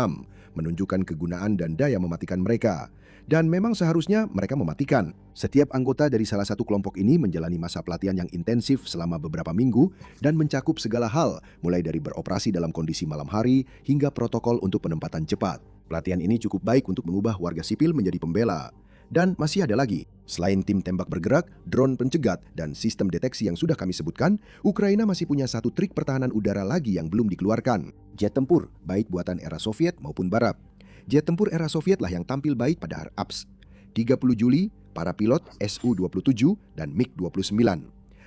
menunjukkan kegunaan dan daya mematikan mereka. Dan memang seharusnya mereka mematikan. Setiap anggota dari salah satu kelompok ini menjalani masa pelatihan yang intensif selama beberapa minggu dan mencakup segala hal, mulai dari beroperasi dalam kondisi malam hari hingga protokol untuk penempatan cepat. Pelatihan ini cukup baik untuk mengubah warga sipil menjadi pembela. Dan masih ada lagi. Selain tim tembak bergerak, drone pencegat, dan sistem deteksi yang sudah kami sebutkan, Ukraina masih punya satu trik pertahanan udara lagi yang belum dikeluarkan. Jet tempur, baik buatan era Soviet maupun Barat. Jet tempur era Soviet lah yang tampil baik pada ARPS. 30 Juli, para pilot Su-27 dan MiG-29.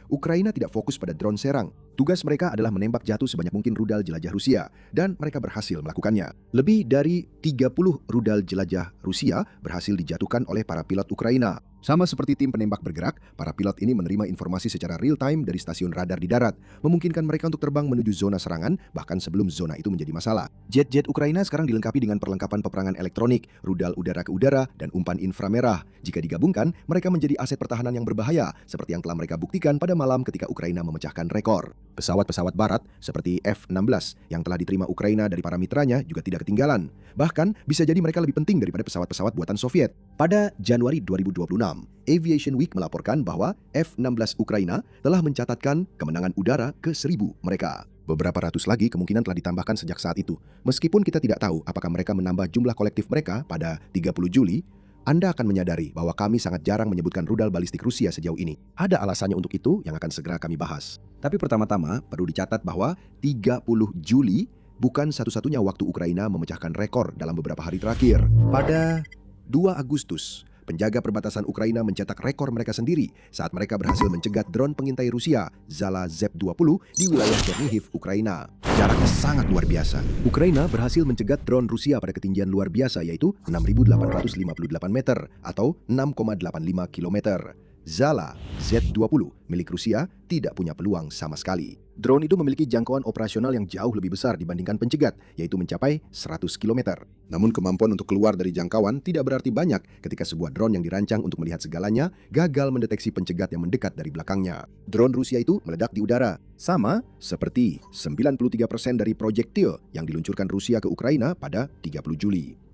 Ukraina tidak fokus pada drone serang. Tugas mereka adalah menembak jatuh sebanyak mungkin rudal jelajah Rusia, dan mereka berhasil melakukannya. Lebih dari 30 rudal jelajah Rusia berhasil dijatuhkan oleh para pilot Ukraina. Sama seperti tim penembak bergerak, para pilot ini menerima informasi secara real-time dari stasiun radar di darat, memungkinkan mereka untuk terbang menuju zona serangan, bahkan sebelum zona itu menjadi masalah. Jet-jet Ukraina sekarang dilengkapi dengan perlengkapan peperangan elektronik, rudal udara ke udara, dan umpan inframerah. Jika digabungkan, mereka menjadi aset pertahanan yang berbahaya, seperti yang telah mereka buktikan pada malam ketika Ukraina memecahkan rekor. Pesawat-pesawat barat, seperti F-16, yang telah diterima Ukraina dari para mitranya juga tidak ketinggalan. Bahkan, bisa jadi mereka lebih penting daripada pesawat-pesawat buatan Soviet. Pada Januari 2026, Aviation Week melaporkan bahwa F-16 Ukraina telah mencatatkan kemenangan udara ke-1000 mereka. Beberapa ratus lagi kemungkinan telah ditambahkan sejak saat itu. Meskipun kita tidak tahu apakah mereka menambah jumlah kolektif mereka pada 30 Juli, Anda akan menyadari bahwa kami sangat jarang menyebutkan rudal balistik Rusia sejauh ini. Ada alasannya untuk itu yang akan segera kami bahas. Tapi pertama-tama perlu dicatat bahwa 30 Juli bukan satu-satunya waktu Ukraina memecahkan rekor dalam beberapa hari terakhir. Pada 2 Agustus, penjaga perbatasan Ukraina mencetak rekor mereka sendiri saat mereka berhasil mencegat drone pengintai Rusia, Zala ZEP-20, di wilayah Chernihiv, Ukraina. Jaraknya sangat luar biasa. Ukraina berhasil mencegat drone Rusia pada ketinggian luar biasa yaitu 6.858 meter atau 6,85 kilometer. Zala Z-20 milik Rusia tidak punya peluang sama sekali. Drone itu memiliki jangkauan operasional yang jauh lebih besar dibandingkan pencegat, yaitu mencapai 100 km. Namun kemampuan untuk keluar dari jangkauan tidak berarti banyak ketika sebuah drone yang dirancang untuk melihat segalanya gagal mendeteksi pencegat yang mendekat dari belakangnya. Drone Rusia itu meledak di udara, sama seperti 93% dari proyektil yang diluncurkan Rusia ke Ukraina pada 30 Juli.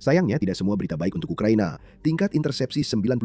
Sayangnya tidak semua berita baik untuk Ukraina. Tingkat intersepsi 93%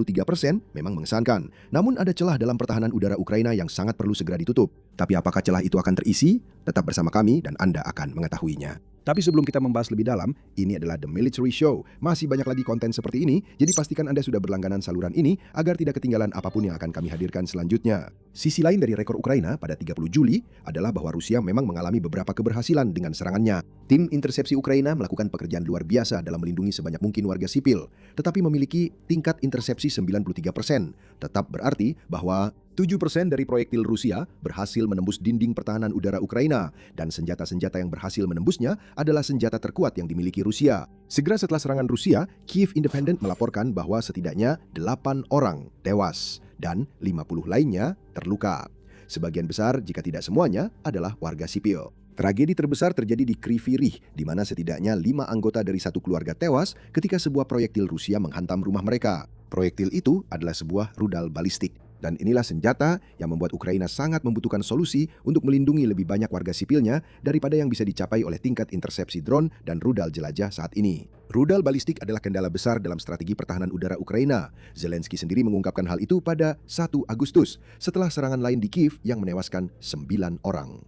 memang mengesankan. Namun ada celah dalam pertahanan udara Ukraina yang sangat perlu segera ditutup. Tapi apakah celah itu akan terisi? Tetap bersama kami dan Anda akan mengetahuinya. Tapi sebelum kita membahas lebih dalam, ini adalah The Military Show. Masih banyak lagi konten seperti ini, jadi pastikan Anda sudah berlangganan saluran ini agar tidak ketinggalan apapun yang akan kami hadirkan selanjutnya. Sisi lain dari rekor Ukraina pada 30 Juli adalah bahwa Rusia memang mengalami beberapa keberhasilan dengan serangannya. Tim intersepsi Ukraina melakukan pekerjaan luar biasa dalam melindungi sebanyak mungkin warga sipil, tetapi memiliki tingkat intersepsi 93%. tetap berarti bahwa 7% dari proyektil Rusia berhasil menembus dinding pertahanan udara Ukraina dan senjata-senjata yang berhasil menembusnya adalah senjata terkuat yang dimiliki Rusia. Segera setelah serangan Rusia, Kiev Independent melaporkan bahwa setidaknya 8 orang tewas dan 50 lainnya terluka. Sebagian besar, jika tidak semuanya, adalah warga sipil. Tragedi terbesar terjadi di Kryvyi Rih, di mana setidaknya 5 anggota dari satu keluarga tewas ketika sebuah proyektil Rusia menghantam rumah mereka. Proyektil itu adalah sebuah rudal balistik. Dan inilah senjata yang membuat Ukraina sangat membutuhkan solusi untuk melindungi lebih banyak warga sipilnya daripada yang bisa dicapai oleh tingkat intersepsi drone dan rudal jelajah saat ini. Rudal balistik adalah kendala besar dalam strategi pertahanan udara Ukraina. Zelensky sendiri mengungkapkan hal itu pada 1 Agustus setelah serangan lain di Kiev yang menewaskan 9 orang.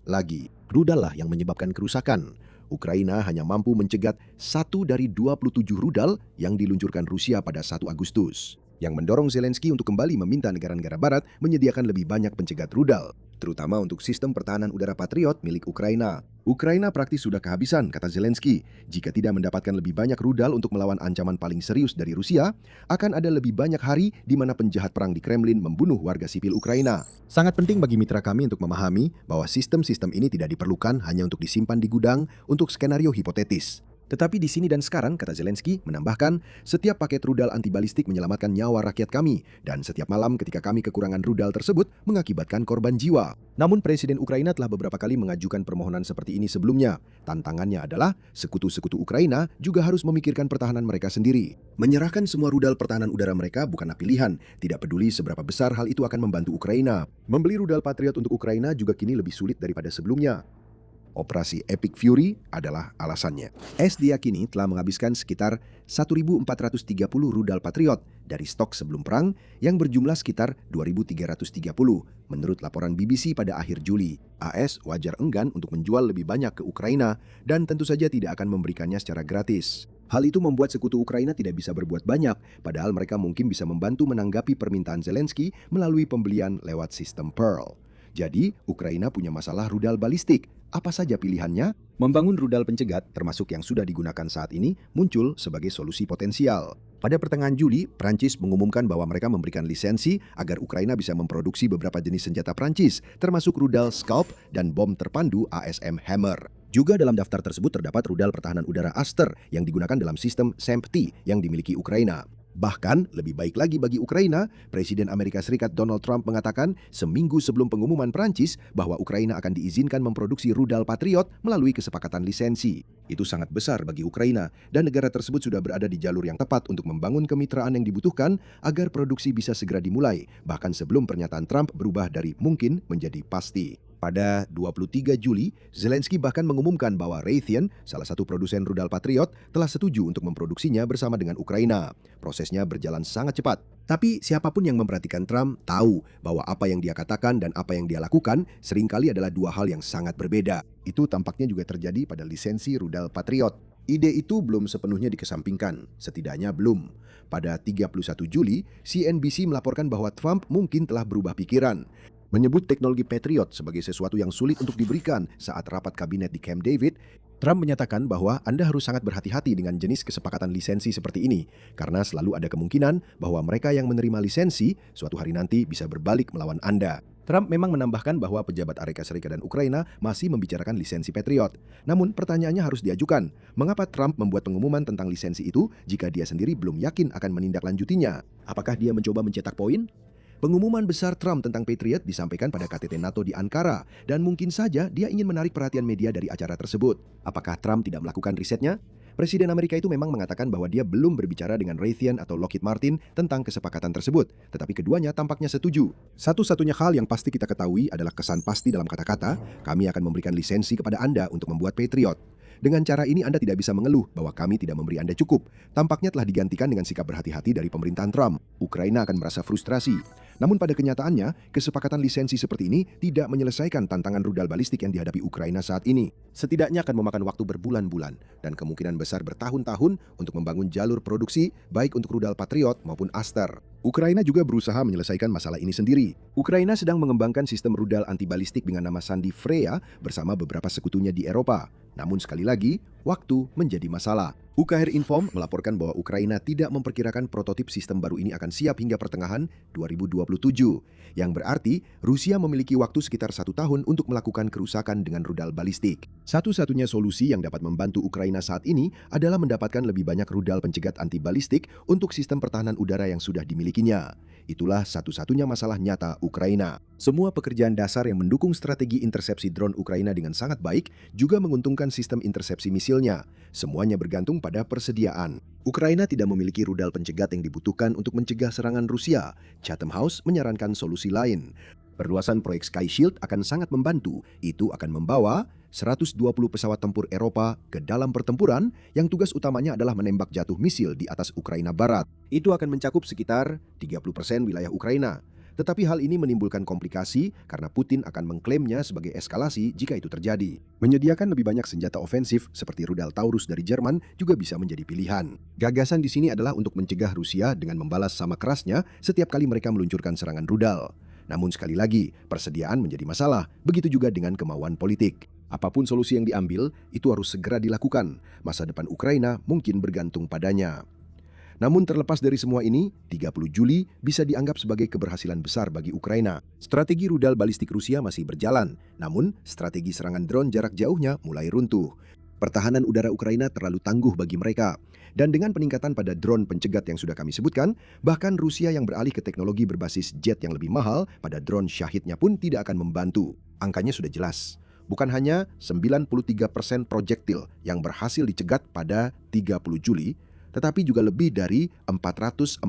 Lagi, rudal lah yang menyebabkan kerusakan. Ukraina hanya mampu mencegat 1 dari 27 rudal yang diluncurkan Rusia pada 1 Agustus. Yang mendorong Zelensky untuk kembali meminta negara-negara barat menyediakan lebih banyak pencegat rudal, terutama untuk sistem pertahanan udara Patriot milik Ukraina. Ukraina praktis sudah kehabisan, kata Zelensky. Jika tidak mendapatkan lebih banyak rudal untuk melawan ancaman paling serius dari Rusia, akan ada lebih banyak hari di mana penjahat perang di Kremlin membunuh warga sipil Ukraina. Sangat penting bagi mitra kami untuk memahami bahwa sistem-sistem ini tidak diperlukan hanya untuk disimpan di gudang untuk skenario hipotetis. Tetapi di sini dan sekarang, kata Zelensky, menambahkan, setiap paket rudal anti-balistik menyelamatkan nyawa rakyat kami, dan setiap malam ketika kami kekurangan rudal tersebut mengakibatkan korban jiwa. Namun Presiden Ukraina telah beberapa kali mengajukan permohonan seperti ini sebelumnya. Tantangannya adalah, sekutu-sekutu Ukraina juga harus memikirkan pertahanan mereka sendiri. Menyerahkan semua rudal pertahanan udara mereka bukanlah pilihan, tidak peduli seberapa besar hal itu akan membantu Ukraina. Membeli rudal Patriot untuk Ukraina juga kini lebih sulit daripada sebelumnya. Operasi Epic Fury adalah alasannya. S diyakini telah menghabiskan sekitar 1.430 rudal Patriot dari stok sebelum perang yang berjumlah sekitar 2.330 menurut laporan BBC pada akhir Juli. AS wajar enggan untuk menjual lebih banyak ke Ukraina dan tentu saja tidak akan memberikannya secara gratis. Hal itu membuat sekutu Ukraina tidak bisa berbuat banyak, padahal mereka mungkin bisa membantu menanggapi permintaan Zelensky melalui pembelian lewat sistem Pearl. Jadi, Ukraina punya masalah rudal balistik. Apa saja pilihannya? Membangun rudal pencegat, termasuk yang sudah digunakan saat ini, muncul sebagai solusi potensial. Pada pertengahan Juli, Prancis mengumumkan bahwa mereka memberikan lisensi agar Ukraina bisa memproduksi beberapa jenis senjata Prancis, termasuk rudal Scalp dan bom terpandu ASM Hammer. Juga dalam daftar tersebut terdapat rudal pertahanan udara Aster yang digunakan dalam sistem SAMP-T yang dimiliki Ukraina. Bahkan, lebih baik lagi bagi Ukraina, Presiden Amerika Serikat Donald Trump mengatakan seminggu sebelum pengumuman Prancis bahwa Ukraina akan diizinkan memproduksi rudal Patriot melalui kesepakatan lisensi. Itu sangat besar bagi Ukraina, dan negara tersebut sudah berada di jalur yang tepat untuk membangun kemitraan yang dibutuhkan agar produksi bisa segera dimulai, bahkan sebelum pernyataan Trump berubah dari mungkin menjadi pasti. Pada 23 Juli, Zelensky bahkan mengumumkan bahwa Raytheon, salah satu produsen rudal Patriot, telah setuju untuk memproduksinya bersama dengan Ukraina. Prosesnya berjalan sangat cepat. Tapi siapapun yang memperhatikan Trump tahu bahwa apa yang dia katakan dan apa yang dia lakukan seringkali adalah dua hal yang sangat berbeda. Itu tampaknya juga terjadi pada lisensi rudal Patriot. Ide itu belum sepenuhnya dikesampingkan, setidaknya belum. Pada 31 Juli, CNBC melaporkan bahwa Trump mungkin telah berubah pikiran. Menyebut teknologi Patriot sebagai sesuatu yang sulit untuk diberikan saat rapat kabinet di Camp David, Trump menyatakan bahwa Anda harus sangat berhati-hati dengan jenis kesepakatan lisensi seperti ini, karena selalu ada kemungkinan bahwa mereka yang menerima lisensi suatu hari nanti bisa berbalik melawan Anda. Trump memang menambahkan bahwa pejabat Amerika Serikat dan Ukraina masih membicarakan lisensi Patriot. Namun pertanyaannya harus diajukan, mengapa Trump membuat pengumuman tentang lisensi itu jika dia sendiri belum yakin akan menindaklanjutinya? Apakah dia mencoba mencetak poin? Pengumuman besar Trump tentang Patriot disampaikan pada KTT NATO di Ankara, dan mungkin saja dia ingin menarik perhatian media dari acara tersebut. Apakah Trump tidak melakukan risetnya? Presiden Amerika itu memang mengatakan bahwa dia belum berbicara dengan Raytheon atau Lockheed Martin tentang kesepakatan tersebut, tetapi keduanya tampaknya setuju. Satu-satunya hal yang pasti kita ketahui adalah kesan pasti dalam kata-kata, kami akan memberikan lisensi kepada Anda untuk membuat Patriot. Dengan cara ini Anda tidak bisa mengeluh bahwa kami tidak memberi Anda cukup. Tampaknya telah digantikan dengan sikap berhati-hati dari pemerintahan Trump. Ukraina akan merasa frustrasi. Namun pada kenyataannya, kesepakatan lisensi seperti ini tidak menyelesaikan tantangan rudal balistik yang dihadapi Ukraina saat ini. Setidaknya akan memakan waktu berbulan-bulan dan kemungkinan besar bertahun-tahun untuk membangun jalur produksi baik untuk rudal Patriot maupun Aster. Ukraina juga berusaha menyelesaikan masalah ini sendiri. Ukraina sedang mengembangkan sistem rudal anti-balistik dengan nama sandi Freya bersama beberapa sekutunya di Eropa. Namun sekali lagi, waktu menjadi masalah. UKR Inform melaporkan bahwa Ukraina tidak memperkirakan prototip sistem baru ini akan siap hingga pertengahan 2027, yang berarti Rusia memiliki waktu sekitar 1 tahun untuk melakukan kerusakan dengan rudal balistik. Satu-satunya solusi yang dapat membantu Ukraina saat ini adalah mendapatkan lebih banyak rudal pencegat anti-balistik untuk sistem pertahanan udara yang sudah dimilikinya. Itulah satu-satunya masalah nyata Ukraina. Semua pekerjaan dasar yang mendukung strategi intersepsi drone Ukraina dengan sangat baik juga menguntungkan sistem intersepsi misilnya. Semuanya bergantung pada persediaan. Ukraina tidak memiliki rudal pencegat yang dibutuhkan untuk mencegah serangan Rusia. Chatham House menyarankan solusi lain. Perluasan proyek Sky Shield akan sangat membantu. Itu akan membawa 120 pesawat tempur Eropa ke dalam pertempuran yang tugas utamanya adalah menembak jatuh misil di atas Ukraina Barat. Itu akan mencakup sekitar 30% wilayah Ukraina. Tetapi hal ini menimbulkan komplikasi karena Putin akan mengklaimnya sebagai eskalasi jika itu terjadi. Menyediakan lebih banyak senjata ofensif seperti rudal Taurus dari Jerman juga bisa menjadi pilihan. Gagasan di sini adalah untuk mencegah Rusia dengan membalas sama kerasnya setiap kali mereka meluncurkan serangan rudal. Namun sekali lagi, persediaan menjadi masalah, begitu juga dengan kemauan politik. Apapun solusi yang diambil, itu harus segera dilakukan. Masa depan Ukraina mungkin bergantung padanya. Namun terlepas dari semua ini, 30 Juli bisa dianggap sebagai keberhasilan besar bagi Ukraina. Strategi rudal balistik Rusia masih berjalan, namun strategi serangan drone jarak jauhnya mulai runtuh. Pertahanan udara Ukraina terlalu tangguh bagi mereka. Dan dengan peningkatan pada drone pencegat yang sudah kami sebutkan, bahkan Rusia yang beralih ke teknologi berbasis jet yang lebih mahal pada drone Shahid-nya pun tidak akan membantu. Angkanya sudah jelas. Bukan hanya 93% proyektil yang berhasil dicegat pada 30 Juli, tetapi juga lebih dari 445.000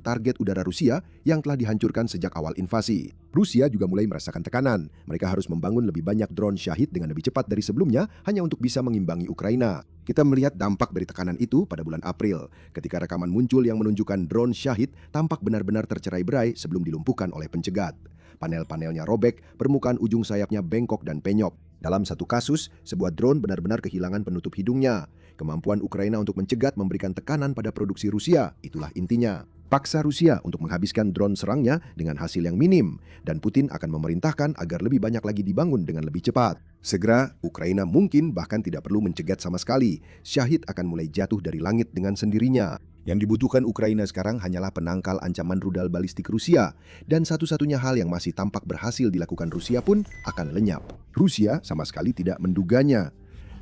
target udara Rusia yang telah dihancurkan sejak awal invasi. Rusia juga mulai merasakan tekanan. Mereka harus membangun lebih banyak drone Shahid dengan lebih cepat dari sebelumnya hanya untuk bisa mengimbangi Ukraina. Kita melihat dampak dari tekanan itu pada bulan April, ketika rekaman muncul yang menunjukkan drone Shahid tampak benar-benar tercerai-berai sebelum dilumpuhkan oleh pencegat. Panel-panelnya robek, permukaan ujung sayapnya bengkok dan penyok. Dalam satu kasus, sebuah drone benar-benar kehilangan penutup hidungnya. Kemampuan Ukraina untuk mencegat memberikan tekanan pada produksi Rusia, itulah intinya. Paksa Rusia untuk menghabiskan drone serangnya dengan hasil yang minim, dan Putin akan memerintahkan agar lebih banyak lagi dibangun dengan lebih cepat. Segera, Ukraina mungkin bahkan tidak perlu mencegat sama sekali. Shahid akan mulai jatuh dari langit dengan sendirinya. Yang dibutuhkan Ukraina sekarang hanyalah penangkal ancaman rudal balistik Rusia, dan satu-satunya hal yang masih tampak berhasil dilakukan Rusia pun akan lenyap. Rusia sama sekali tidak menduganya.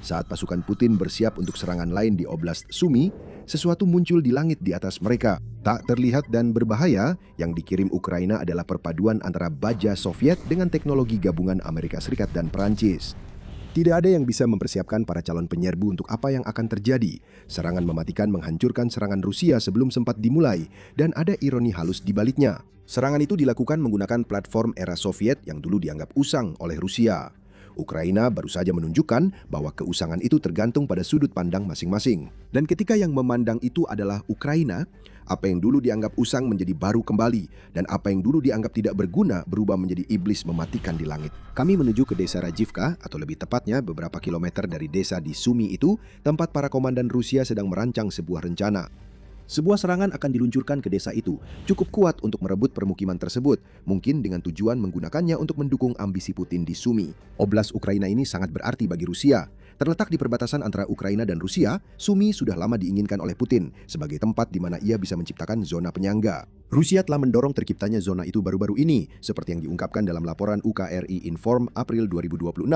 Saat pasukan Putin bersiap untuk serangan lain di Oblast Sumy, sesuatu muncul di langit di atas mereka. Tak terlihat dan berbahaya, yang dikirim Ukraina adalah perpaduan antara baja Soviet dengan teknologi gabungan Amerika Serikat dan Perancis. Tidak ada yang bisa mempersiapkan para calon penyerbu untuk apa yang akan terjadi. Serangan mematikan menghancurkan serangan Rusia sebelum sempat dimulai, dan ada ironi halus di baliknya. Serangan itu dilakukan menggunakan platform era Soviet yang dulu dianggap usang oleh Rusia. Ukraina baru saja menunjukkan bahwa keusangan itu tergantung pada sudut pandang masing-masing. Dan ketika yang memandang itu adalah Ukraina, apa yang dulu dianggap usang menjadi baru kembali, dan apa yang dulu dianggap tidak berguna berubah menjadi iblis mematikan di langit. Kami menuju ke desa Rajivka, atau lebih tepatnya beberapa kilometer dari desa di Sumy itu, tempat para komandan Rusia sedang merancang sebuah rencana. Sebuah serangan akan diluncurkan ke desa itu, cukup kuat untuk merebut permukiman tersebut, mungkin dengan tujuan menggunakannya untuk mendukung ambisi Putin di Sumy. Oblast Ukraina ini sangat berarti bagi Rusia. Terletak di perbatasan antara Ukraina dan Rusia, Sumy sudah lama diinginkan oleh Putin sebagai tempat di mana ia bisa menciptakan zona penyangga. Rusia telah mendorong terciptanya zona itu baru-baru ini, seperti yang diungkapkan dalam laporan UKRI Inform April 2026,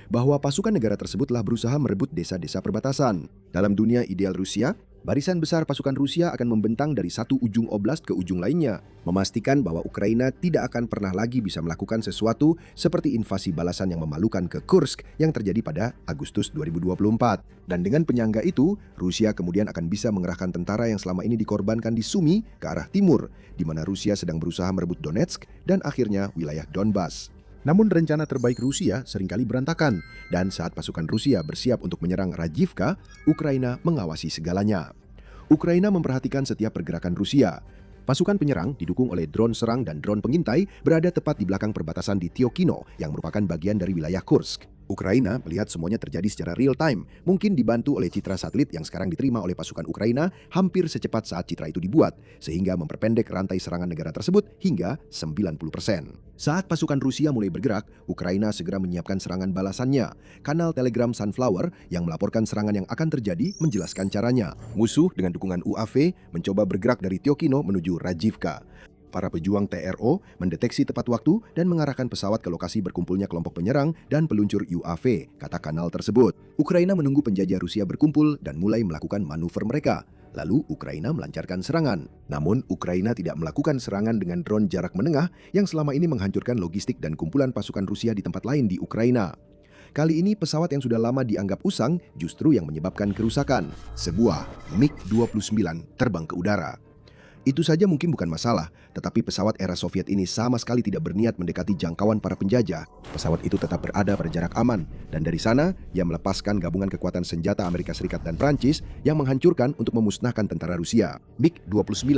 bahwa pasukan negara tersebut telah berusaha merebut desa-desa perbatasan. Dalam dunia ideal Rusia, barisan besar pasukan Rusia akan membentang dari satu ujung oblast ke ujung lainnya, memastikan bahwa Ukraina tidak akan pernah lagi bisa melakukan sesuatu seperti invasi balasan yang memalukan ke Kursk yang terjadi pada Agustus 2024. Dan dengan penyangga itu, Rusia kemudian akan bisa mengerahkan tentara yang selama ini dikorbankan di Sumy ke arah timur, di mana Rusia sedang berusaha merebut Donetsk dan akhirnya wilayah Donbas. Namun rencana terbaik Rusia seringkali berantakan, dan saat pasukan Rusia bersiap untuk menyerang Rajivka, Ukraina mengawasi segalanya. Ukraina memperhatikan setiap pergerakan Rusia. Pasukan penyerang didukung oleh drone serang dan drone pengintai berada tepat di belakang perbatasan di Tyokino yang merupakan bagian dari wilayah Kursk. Ukraina melihat semuanya terjadi secara real time, mungkin dibantu oleh citra satelit yang sekarang diterima oleh pasukan Ukraina hampir secepat saat citra itu dibuat, sehingga memperpendek rantai serangan negara tersebut hingga 90%. Saat pasukan Rusia mulai bergerak, Ukraina segera menyiapkan serangan balasannya. Kanal Telegram Sunflower yang melaporkan serangan yang akan terjadi menjelaskan caranya. Musuh dengan dukungan UAV mencoba bergerak dari Tyokino menuju Rajivka. Para pejuang TRO mendeteksi tepat waktu dan mengarahkan pesawat ke lokasi berkumpulnya kelompok penyerang dan peluncur UAV, kata kanal tersebut. Ukraina menunggu penjajah Rusia berkumpul dan mulai melakukan manuver mereka. Lalu Ukraina melancarkan serangan. Namun Ukraina tidak melakukan serangan dengan drone jarak menengah yang selama ini menghancurkan logistik dan kumpulan pasukan Rusia di tempat lain di Ukraina. Kali ini pesawat yang sudah lama dianggap usang justru yang menyebabkan kerusakan. Sebuah MiG-29 terbang ke udara. Itu saja mungkin bukan masalah, tetapi pesawat era Soviet ini sama sekali tidak berniat mendekati jangkauan para penjajah. Pesawat itu tetap berada pada jarak aman, dan dari sana ia melepaskan gabungan kekuatan senjata Amerika Serikat dan Prancis yang menghancurkan untuk memusnahkan tentara Rusia. MiG-29.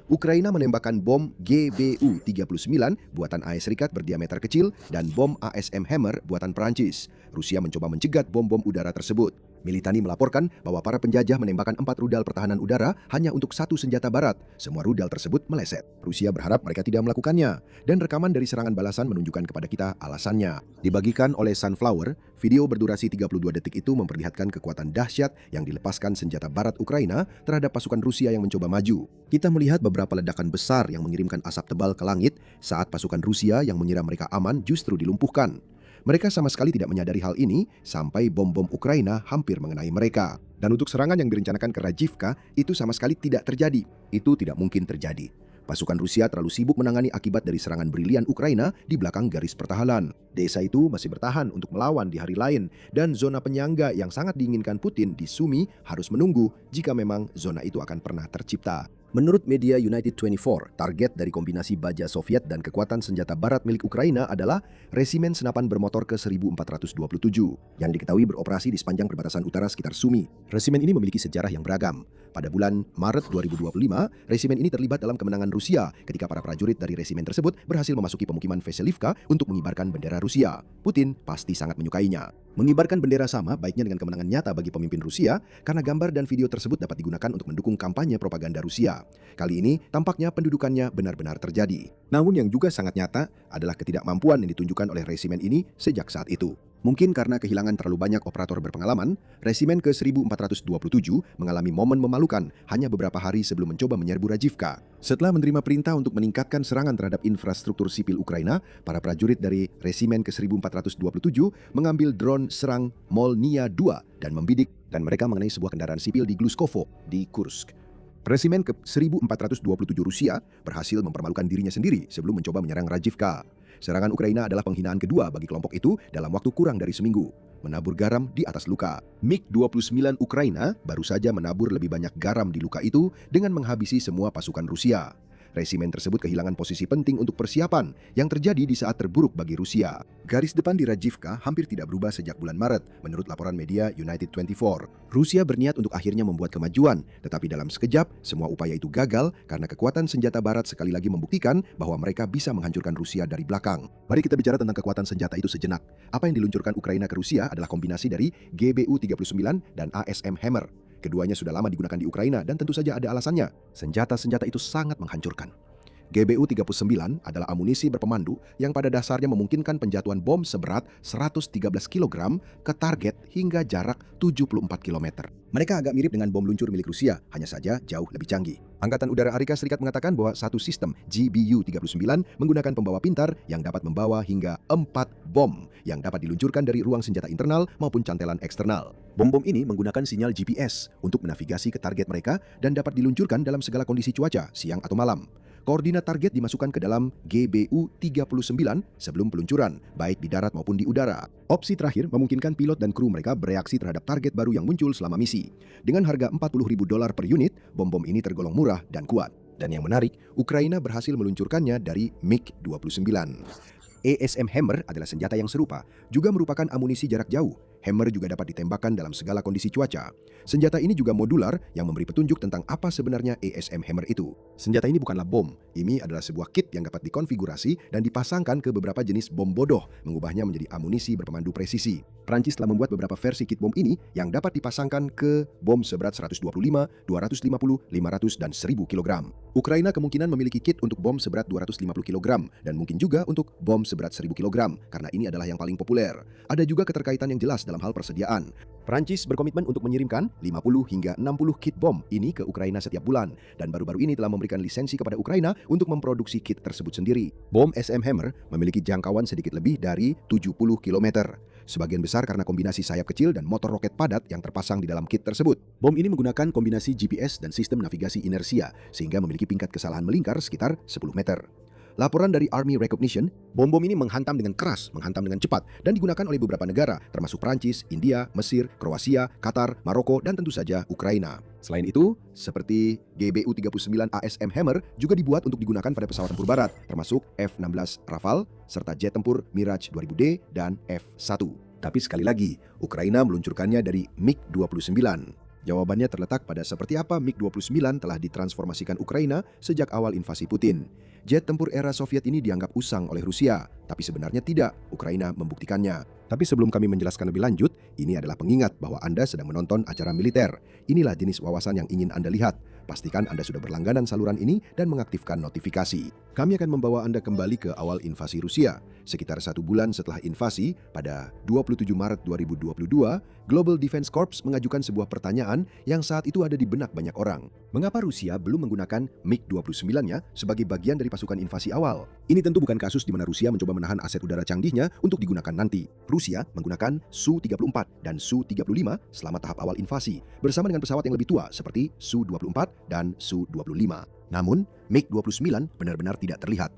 Ukraina menembakkan bom GBU-39 buatan AS Serikat berdiameter kecil dan bom ASM Hammer buatan Prancis. Rusia mencoba mencegat bom-bom udara tersebut. Militani melaporkan bahwa para penjajah menembakkan 4 rudal pertahanan udara hanya untuk 1 senjata barat. Semua rudal tersebut meleset. Rusia berharap mereka tidak melakukannya. Dan rekaman dari serangan balasan menunjukkan kepada kita alasannya. Dibagikan oleh Sunflower, video berdurasi 32 detik itu memperlihatkan kekuatan dahsyat yang dilepaskan senjata barat Ukraina terhadap pasukan Rusia yang mencoba maju. Kita melihat beberapa ledakan besar yang mengirimkan asap tebal ke langit saat pasukan Rusia yang mengira mereka aman justru dilumpuhkan. Mereka sama sekali tidak menyadari hal ini sampai bom-bom Ukraina hampir mengenai mereka. Dan untuk serangan yang direncanakan ke Rajivka, itu sama sekali tidak terjadi. Itu tidak mungkin terjadi. Pasukan Rusia terlalu sibuk menangani akibat dari serangan brilian Ukraina di belakang garis pertahanan. Desa itu masih bertahan untuk melawan di hari lain, dan zona penyangga yang sangat diinginkan Putin di Sumy harus menunggu jika memang zona itu akan pernah tercipta. Menurut media United 24, target dari kombinasi baja Soviet dan kekuatan senjata barat milik Ukraina adalah Resimen Senapan Bermotor ke-1427 yang diketahui beroperasi di sepanjang perbatasan utara sekitar Sumy. Resimen ini memiliki sejarah yang beragam. Pada bulan Maret 2025, resimen ini terlibat dalam kemenangan Rusia ketika para prajurit dari resimen tersebut berhasil memasuki pemukiman Veselivka untuk mengibarkan bendera Rusia. Putin pasti sangat menyukainya. Mengibarkan bendera sama baiknya dengan kemenangan nyata bagi pemimpin Rusia karena gambar dan video tersebut dapat digunakan untuk mendukung kampanye propaganda Rusia. Kali ini tampaknya pendudukannya benar-benar terjadi. Namun yang juga sangat nyata adalah ketidakmampuan yang ditunjukkan oleh resimen ini sejak saat itu. Mungkin karena kehilangan terlalu banyak operator berpengalaman, resimen ke-1427 mengalami momen memalukan hanya beberapa hari sebelum mencoba menyerbu Rajivka. Setelah menerima perintah untuk meningkatkan serangan terhadap infrastruktur sipil Ukraina, para prajurit dari resimen ke-1427 mengambil drone serang Molnia II dan membidik dan mereka mengenai sebuah kendaraan sipil di Gluskovo, di Kursk. Resimen ke-1427 Rusia berhasil mempermalukan dirinya sendiri sebelum mencoba menyerang Rajivka. Serangan Ukraina adalah penghinaan kedua bagi kelompok itu dalam waktu kurang dari seminggu. Menabur garam di atas luka. MiG-29 Ukraina baru saja menabur lebih banyak garam di luka itu dengan menghabisi semua pasukan Rusia. Resimen tersebut kehilangan posisi penting untuk persiapan yang terjadi di saat terburuk bagi Rusia. Garis depan di Rajivka hampir tidak berubah sejak bulan Maret, menurut laporan media United 24. Rusia berniat untuk akhirnya membuat kemajuan, tetapi dalam sekejap, semua upaya itu gagal karena kekuatan senjata barat sekali lagi membuktikan bahwa mereka bisa menghancurkan Rusia dari belakang. Mari kita bicara tentang kekuatan senjata itu sejenak. Apa yang diluncurkan Ukraina ke Rusia adalah kombinasi dari GBU-39 dan ASM Hammer. Keduanya sudah lama digunakan di Ukraina dan tentu saja ada alasannya. Senjata-senjata itu sangat menghancurkan. GBU-39 adalah amunisi berpemandu yang pada dasarnya memungkinkan penjatuhan bom seberat 113 kg ke target hingga jarak 74 km. Mereka agak mirip dengan bom luncur milik Rusia, hanya saja jauh lebih canggih. Angkatan Udara Amerika Serikat mengatakan bahwa satu sistem GBU-39 menggunakan pembawa pintar yang dapat membawa hingga 4 bom yang dapat diluncurkan dari ruang senjata internal maupun cantelan eksternal. Bom-bom ini menggunakan sinyal GPS untuk menavigasi ke target mereka dan dapat diluncurkan dalam segala kondisi cuaca, siang atau malam. Koordinat target dimasukkan ke dalam GBU-39 sebelum peluncuran, baik di darat maupun di udara. Opsi terakhir memungkinkan pilot dan kru mereka bereaksi terhadap target baru yang muncul selama misi. Dengan harga $40.000 per unit, bom-bom ini tergolong murah dan kuat. Dan yang menarik, Ukraina berhasil meluncurkannya dari MiG-29. ASM Hammer adalah senjata yang serupa, juga merupakan amunisi jarak jauh. Hammer juga dapat ditembakkan dalam segala kondisi cuaca. Senjata ini juga modular yang memberi petunjuk tentang apa sebenarnya ASM Hammer itu. Senjata ini bukanlah bom. Ini adalah sebuah kit yang dapat dikonfigurasi dan dipasangkan ke beberapa jenis bom bodoh, mengubahnya menjadi amunisi berpemandu presisi. Prancis telah membuat beberapa versi kit bom ini yang dapat dipasangkan ke bom seberat 125, 250, 500, dan 1000 kg. Ukraina kemungkinan memiliki kit untuk bom seberat 250 kg dan mungkin juga untuk bom seberat 1000 kg karena ini adalah yang paling populer. Ada juga keterkaitan yang jelas dalam hal persediaan. Prancis berkomitmen untuk mengirimkan 50 hingga 60 kit bom ini ke Ukraina setiap bulan dan baru-baru ini telah memberikan lisensi kepada Ukraina untuk memproduksi kit tersebut sendiri. Bom SM Hammer memiliki jangkauan sedikit lebih dari 70 km. Sebagian besar karena kombinasi sayap kecil dan motor roket padat yang terpasang di dalam kit tersebut. Bom ini menggunakan kombinasi GPS dan sistem navigasi inersia sehingga memiliki tingkat kesalahan melingkar sekitar 10 meter. Laporan dari Army Recognition, bom-bom ini menghantam dengan keras, menghantam dengan cepat, dan digunakan oleh beberapa negara, termasuk Prancis, India, Mesir, Kroasia, Qatar, Maroko, dan tentu saja Ukraina. Selain itu, seperti GBU-39 ASM Hammer juga dibuat untuk digunakan pada pesawat tempur barat, termasuk F-16 Rafale, serta jet tempur Mirage 2000D dan F-1. Tapi sekali lagi, Ukraina meluncurkannya dari MiG-29. Jawabannya terletak pada seperti apa MiG-29 telah ditransformasikan Ukraina sejak awal invasi Putin. Jet tempur era Soviet ini dianggap usang oleh Rusia, tapi sebenarnya tidak. Ukraina membuktikannya. Tapi sebelum kami menjelaskan lebih lanjut, ini adalah pengingat bahwa Anda sedang menonton acara militer. Inilah jenis wawasan yang ingin Anda lihat. Pastikan Anda sudah berlangganan saluran ini dan mengaktifkan notifikasi. Kami akan membawa Anda kembali ke awal invasi Rusia. Sekitar 1 bulan setelah invasi, pada 27 Maret 2022, Global Defense Corps mengajukan sebuah pertanyaan yang saat itu ada di benak banyak orang. Mengapa Rusia belum menggunakan MiG-29-nya sebagai bagian dari pasukan invasi awal? Ini tentu bukan kasus di mana Rusia mencoba menahan aset udara canggihnya untuk digunakan nanti. Rusia menggunakan Su-34 dan Su-35 selama tahap awal invasi, bersama dengan pesawat yang lebih tua seperti Su-24 dan Su-25. Namun, MiG-29 benar-benar tidak terlihat.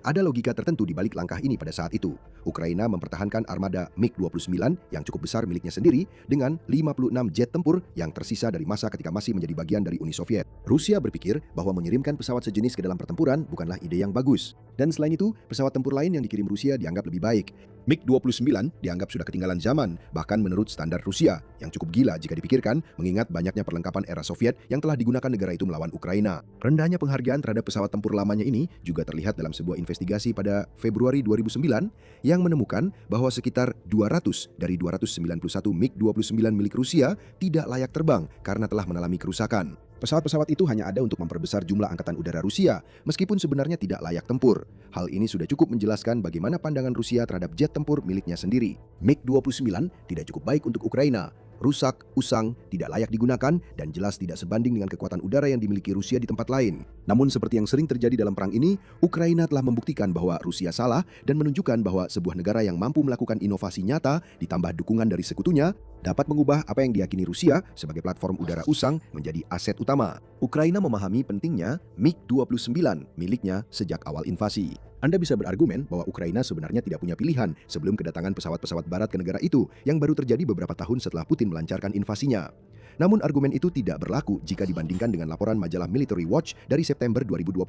Ada logika tertentu di balik langkah ini pada saat itu. Ukraina mempertahankan armada MiG-29 yang cukup besar miliknya sendiri dengan 56 jet tempur yang tersisa dari masa ketika masih menjadi bagian dari Uni Soviet. Rusia berpikir bahwa mengirimkan pesawat sejenis ke dalam pertempuran bukanlah ide yang bagus. Dan selain itu, pesawat tempur lain yang dikirim Rusia dianggap lebih baik. MiG-29 dianggap sudah ketinggalan zaman, bahkan menurut standar Rusia, yang cukup gila jika dipikirkan mengingat banyaknya perlengkapan era Soviet yang telah digunakan negara itu melawan Ukraina. Rendahnya penghargaan terhadap pesawat tempur lamanya ini juga terlihat dalam sebuah investigasi pada Februari 2009 yang menemukan bahwa sekitar 200 dari 291 MiG-29 milik Rusia tidak layak terbang karena telah mengalami kerusakan. Pesawat-pesawat itu hanya ada untuk memperbesar jumlah angkatan udara Rusia, meskipun sebenarnya tidak layak tempur. Hal ini sudah cukup menjelaskan bagaimana pandangan Rusia terhadap jet tempur miliknya sendiri. MiG-29 tidak cukup baik untuk Ukraina. Rusak, usang, tidak layak digunakan, dan jelas tidak sebanding dengan kekuatan udara yang dimiliki Rusia di tempat lain. Namun seperti yang sering terjadi dalam perang ini, Ukraina telah membuktikan bahwa Rusia salah dan menunjukkan bahwa sebuah negara yang mampu melakukan inovasi nyata ditambah dukungan dari sekutunya dapat mengubah apa yang diyakini Rusia sebagai platform udara usang menjadi aset utama. Ukraina memahami pentingnya MiG-29 miliknya sejak awal invasi. Anda bisa berargumen bahwa Ukraina sebenarnya tidak punya pilihan sebelum kedatangan pesawat-pesawat barat ke negara itu yang baru terjadi beberapa tahun setelah Putin melancarkan invasinya. Namun argumen itu tidak berlaku jika dibandingkan dengan laporan majalah Military Watch dari September 2025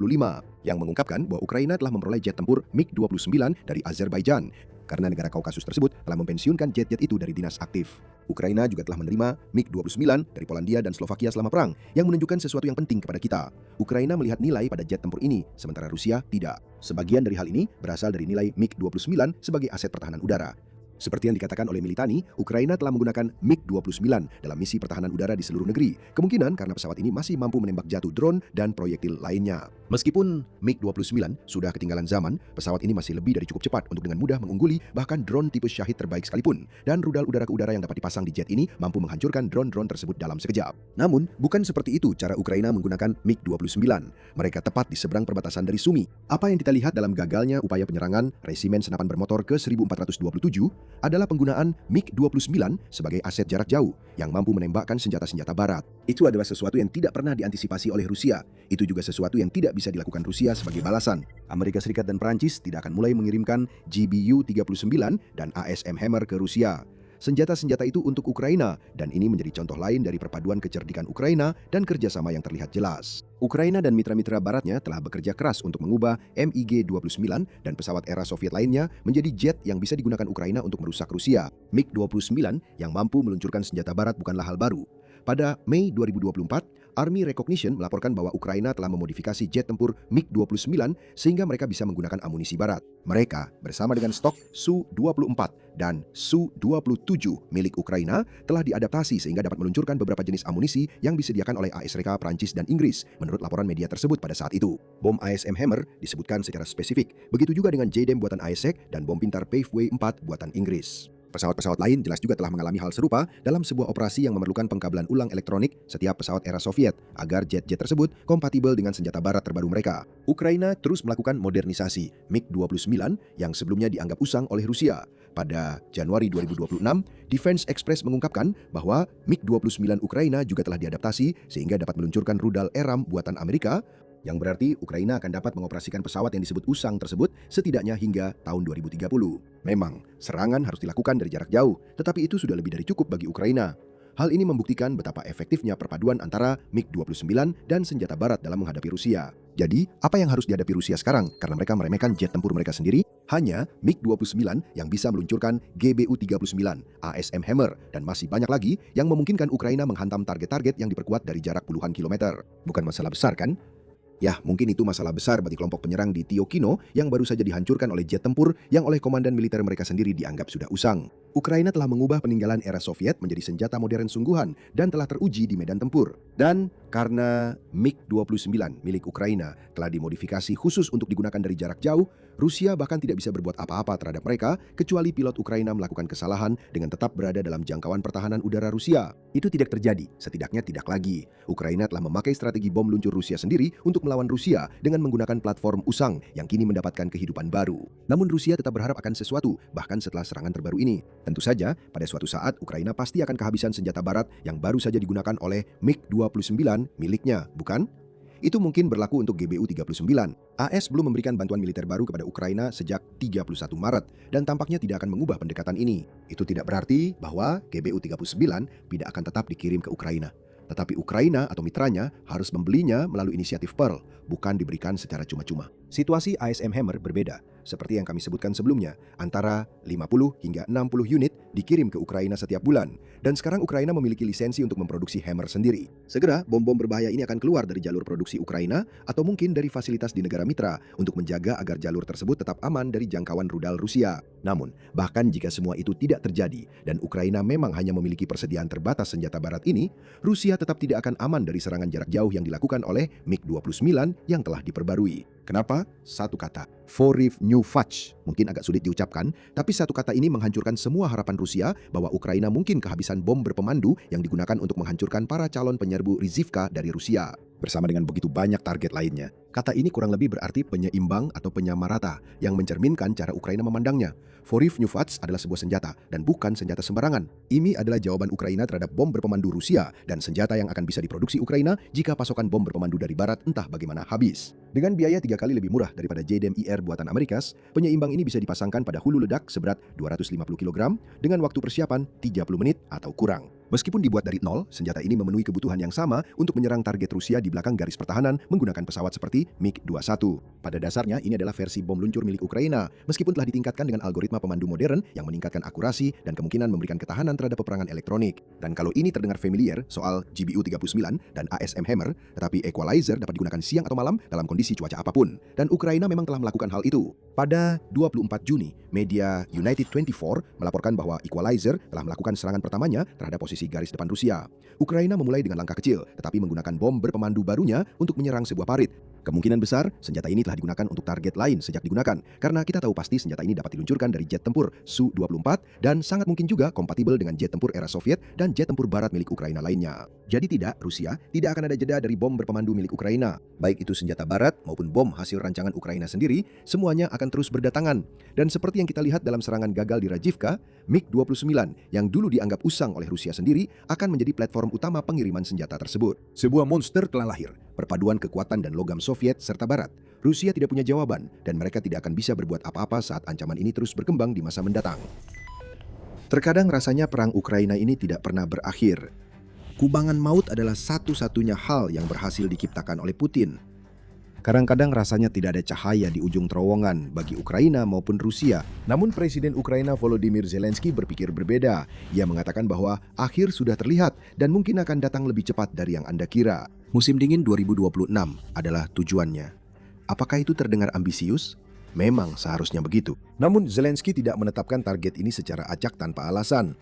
yang mengungkapkan bahwa Ukraina telah memperoleh jet tempur MiG-29 dari Azerbaijan karena negara Kaukasus tersebut telah mempensiunkan jet-jet itu dari dinas aktif. Ukraina juga telah menerima MiG-29 dari Polandia dan Slovakia selama perang yang menunjukkan sesuatu yang penting kepada kita. Ukraina melihat nilai pada jet tempur ini, sementara Rusia tidak. Sebagian dari hal ini berasal dari nilai MiG-29 sebagai aset pertahanan udara. Seperti yang dikatakan oleh Militani, Ukraina telah menggunakan MiG-29 dalam misi pertahanan udara di seluruh negeri. Kemungkinan karena pesawat ini masih mampu menembak jatuh drone dan proyektil lainnya. Meskipun MiG-29 sudah ketinggalan zaman, pesawat ini masih lebih dari cukup cepat untuk dengan mudah mengungguli bahkan drone tipe Shahid terbaik sekalipun. Dan rudal udara ke udara yang dapat dipasang di jet ini mampu menghancurkan drone-drone tersebut dalam sekejap. Namun, bukan seperti itu cara Ukraina menggunakan MiG-29. Mereka tepat di seberang perbatasan dari Sumy. Apa yang kita lihat dalam gagalnya upaya penyerangan resimen senapan bermotor ke-1427 adalah penggunaan MiG-29 sebagai aset jarak jauh yang mampu menembakkan senjata-senjata barat. Itu adalah sesuatu yang tidak pernah diantisipasi oleh Rusia. Itu juga sesuatu yang tidak bisa dilakukan Rusia sebagai balasan. Amerika Serikat dan Prancis tidak akan mulai mengirimkan GBU-39 dan ASM Hammer ke Rusia. senjata-senjata itu untuk Ukraina, dan ini menjadi contoh lain dari perpaduan kecerdikan Ukraina dan kerjasama yang terlihat jelas. Ukraina dan mitra-mitra baratnya telah bekerja keras untuk mengubah MiG-29 dan pesawat era Soviet lainnya menjadi jet yang bisa digunakan Ukraina untuk merusak Rusia. MiG-29 yang mampu meluncurkan senjata barat bukanlah hal baru. Pada Mei 2024, Army Recognition melaporkan bahwa Ukraina telah memodifikasi jet tempur MiG-29 sehingga mereka bisa menggunakan amunisi barat. Mereka bersama dengan stok Su-24 dan Su-27 milik Ukraina telah diadaptasi sehingga dapat meluncurkan beberapa jenis amunisi yang disediakan oleh AS-RK, Prancis, dan Inggris, menurut laporan media tersebut pada saat itu. Bom ASM Hammer disebutkan secara spesifik, begitu juga dengan JDAM buatan ASEC dan bom pintar Paveway 4 buatan Inggris. Pesawat-pesawat lain jelas juga telah mengalami hal serupa dalam sebuah operasi yang memerlukan pengkabelan ulang elektronik setiap pesawat era Soviet agar jet-jet tersebut kompatibel dengan senjata barat terbaru mereka. Ukraina terus melakukan modernisasi MiG-29 yang sebelumnya dianggap usang oleh Rusia. Pada Januari 2026, Defense Express mengungkapkan bahwa MiG-29 Ukraina juga telah diadaptasi sehingga dapat meluncurkan rudal ERAM buatan Amerika, yang berarti Ukraina akan dapat mengoperasikan pesawat yang disebut usang tersebut setidaknya hingga tahun 2030. Memang, serangan harus dilakukan dari jarak jauh, tetapi itu sudah lebih dari cukup bagi Ukraina. Hal ini membuktikan betapa efektifnya perpaduan antara MiG-29 dan senjata barat dalam menghadapi Rusia. Jadi, apa yang harus dihadapi Rusia sekarang karena mereka meremehkan jet tempur mereka sendiri? Hanya MiG-29 yang bisa meluncurkan GBU-39, ASM Hammer, dan masih banyak lagi yang memungkinkan Ukraina menghantam target-target yang diperkuat dari jarak puluhan kilometer. Bukan masalah besar, kan? Ya, mungkin itu masalah besar bagi kelompok penyerang di Tiokino yang baru saja dihancurkan oleh jet tempur yang oleh komandan militer mereka sendiri dianggap sudah usang. Ukraina telah mengubah peninggalan era Soviet menjadi senjata modern sungguhan dan telah teruji di medan tempur. Dan karena MiG-29 milik Ukraina telah dimodifikasi khusus untuk digunakan dari jarak jauh, Rusia bahkan tidak bisa berbuat apa-apa terhadap mereka kecuali pilot Ukraina melakukan kesalahan dengan tetap berada dalam jangkauan pertahanan udara Rusia. Itu tidak terjadi, setidaknya tidak lagi. Ukraina telah memakai strategi bom luncur Rusia sendiri untuk melawan Rusia dengan menggunakan platform usang yang kini mendapatkan kehidupan baru. Namun Rusia tetap berharap akan sesuatu, bahkan setelah serangan terbaru ini. Tentu saja, pada suatu saat Ukraina pasti akan kehabisan senjata barat yang baru saja digunakan oleh MiG-29 miliknya, bukan? Itu mungkin berlaku untuk GBU-39. AS belum memberikan bantuan militer baru kepada Ukraina sejak 31 Maret dan tampaknya tidak akan mengubah pendekatan ini. Itu tidak berarti bahwa GBU-39 tidak akan tetap dikirim ke Ukraina. Tetapi Ukraina atau mitranya harus membelinya melalui inisiatif Pearl, bukan diberikan secara cuma-cuma. Situasi ASM Hammer berbeda. Seperti yang kami sebutkan sebelumnya, antara 50 hingga 60 unit dikirim ke Ukraina setiap bulan. Dan sekarang Ukraina memiliki lisensi untuk memproduksi Hammer sendiri. Segera, bom-bom berbahaya ini akan keluar dari jalur produksi Ukraina atau mungkin dari fasilitas di negara mitra untuk menjaga agar jalur tersebut tetap aman dari jangkauan rudal Rusia. Namun, bahkan jika semua itu tidak terjadi dan Ukraina memang hanya memiliki persediaan terbatas senjata barat ini, Rusia tetap tidak akan aman dari serangan jarak jauh yang dilakukan oleh MiG-29 yang telah diperbarui. Kenapa? Satu kata, Forivnyu-Fach. Mungkin agak sulit diucapkan, tapi satu kata ini menghancurkan semua harapan Rusia bahwa Ukraina mungkin kehabisan bom berpemandu yang digunakan untuk menghancurkan para calon penyerbu Rizivka dari Rusia. Bersama dengan begitu banyak target lainnya. Kata ini kurang lebih berarti penyeimbang atau penyamarata yang mencerminkan cara Ukraina memandangnya. Forivnyu-Fach adalah sebuah senjata dan bukan senjata sembarangan. Ini adalah jawaban Ukraina terhadap bom berpemandu Rusia dan senjata yang akan bisa diproduksi Ukraina jika pasokan bom berpemandu dari barat entah bagaimana habis. Dengan biaya 3 kali lebih murah daripada JDAM-IR buatan Amerikas, penyeimbang ini bisa dipasangkan pada hulu ledak seberat 250 kg dengan waktu persiapan 30 menit atau kurang. Meskipun dibuat dari nol, senjata ini memenuhi kebutuhan yang sama untuk menyerang target Rusia di belakang garis pertahanan menggunakan pesawat seperti MiG-21. Pada dasarnya, ini adalah versi bom luncur milik Ukraina, meskipun telah ditingkatkan dengan algoritma pemandu modern yang meningkatkan akurasi dan kemungkinan memberikan ketahanan terhadap peperangan elektronik. Dan kalau ini terdengar familiar soal GBU-39 dan ASM Hammer, tetapi equalizer dapat digunakan siang atau malam dalam kondisi cuaca apapun. Dan Ukraina memang telah melakukan hal itu. Pada 24 Juni, media United 24 melaporkan bahwa equalizer telah melakukan serangan pertamanya terhadap posisi garis depan Rusia. Ukraina memulai dengan langkah kecil, tetapi menggunakan bom berpemandu barunya untuk menyerang sebuah parit. Kemungkinan besar, senjata ini telah digunakan untuk target lain sejak digunakan, karena kita tahu pasti senjata ini dapat diluncurkan dari jet tempur Su-24 dan sangat mungkin juga kompatibel dengan jet tempur era Soviet dan jet tempur barat milik Ukraina lainnya. Jadi Rusia tidak akan ada jeda dari bom berpemandu milik Ukraina. Baik itu senjata barat maupun bom hasil rancangan Ukraina sendiri, semuanya akan terus berdatangan. Dan seperti yang kita lihat dalam serangan gagal di Rajivka, MiG-29 yang dulu dianggap usang oleh Rusia sendiri akan menjadi platform utama pengiriman senjata tersebut. Sebuah monster telah lahir, perpaduan kekuatan dan logam Soviet serta Barat. Rusia tidak punya jawaban dan mereka tidak akan bisa berbuat apa-apa saat ancaman ini terus berkembang di masa mendatang. Terkadang rasanya perang Ukraina ini tidak pernah berakhir. Kubangan maut adalah satu-satunya hal yang berhasil diciptakan oleh Putin. Kadang-kadang rasanya tidak ada cahaya di ujung terowongan bagi Ukraina maupun Rusia. Namun Presiden Ukraina Volodymyr Zelensky berpikir berbeda. Ia mengatakan bahwa akhir sudah terlihat dan mungkin akan datang lebih cepat dari yang Anda kira. Musim dingin 2026 adalah tujuannya. Apakah itu terdengar ambisius? Memang seharusnya begitu. Namun Zelensky tidak menetapkan target ini secara acak tanpa alasan.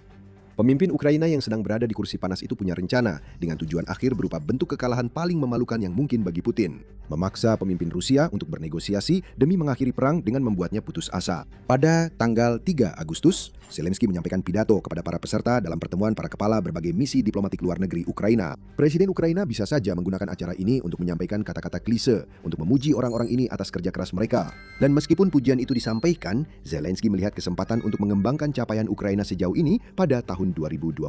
Pemimpin Ukraina yang sedang berada di kursi panas itu punya rencana dengan tujuan akhir berupa bentuk kekalahan paling memalukan yang mungkin bagi Putin. Memaksa pemimpin Rusia untuk bernegosiasi demi mengakhiri perang dengan membuatnya putus asa. Pada tanggal 3 Agustus, Zelensky menyampaikan pidato kepada para peserta dalam pertemuan para kepala berbagai misi diplomatik luar negeri Ukraina. Presiden Ukraina bisa saja menggunakan acara ini untuk menyampaikan kata-kata klise untuk memuji orang-orang ini atas kerja keras mereka. Dan meskipun pujian itu disampaikan, Zelensky melihat kesempatan untuk mengembangkan capaian Ukraina sejauh ini pada tahun 2026.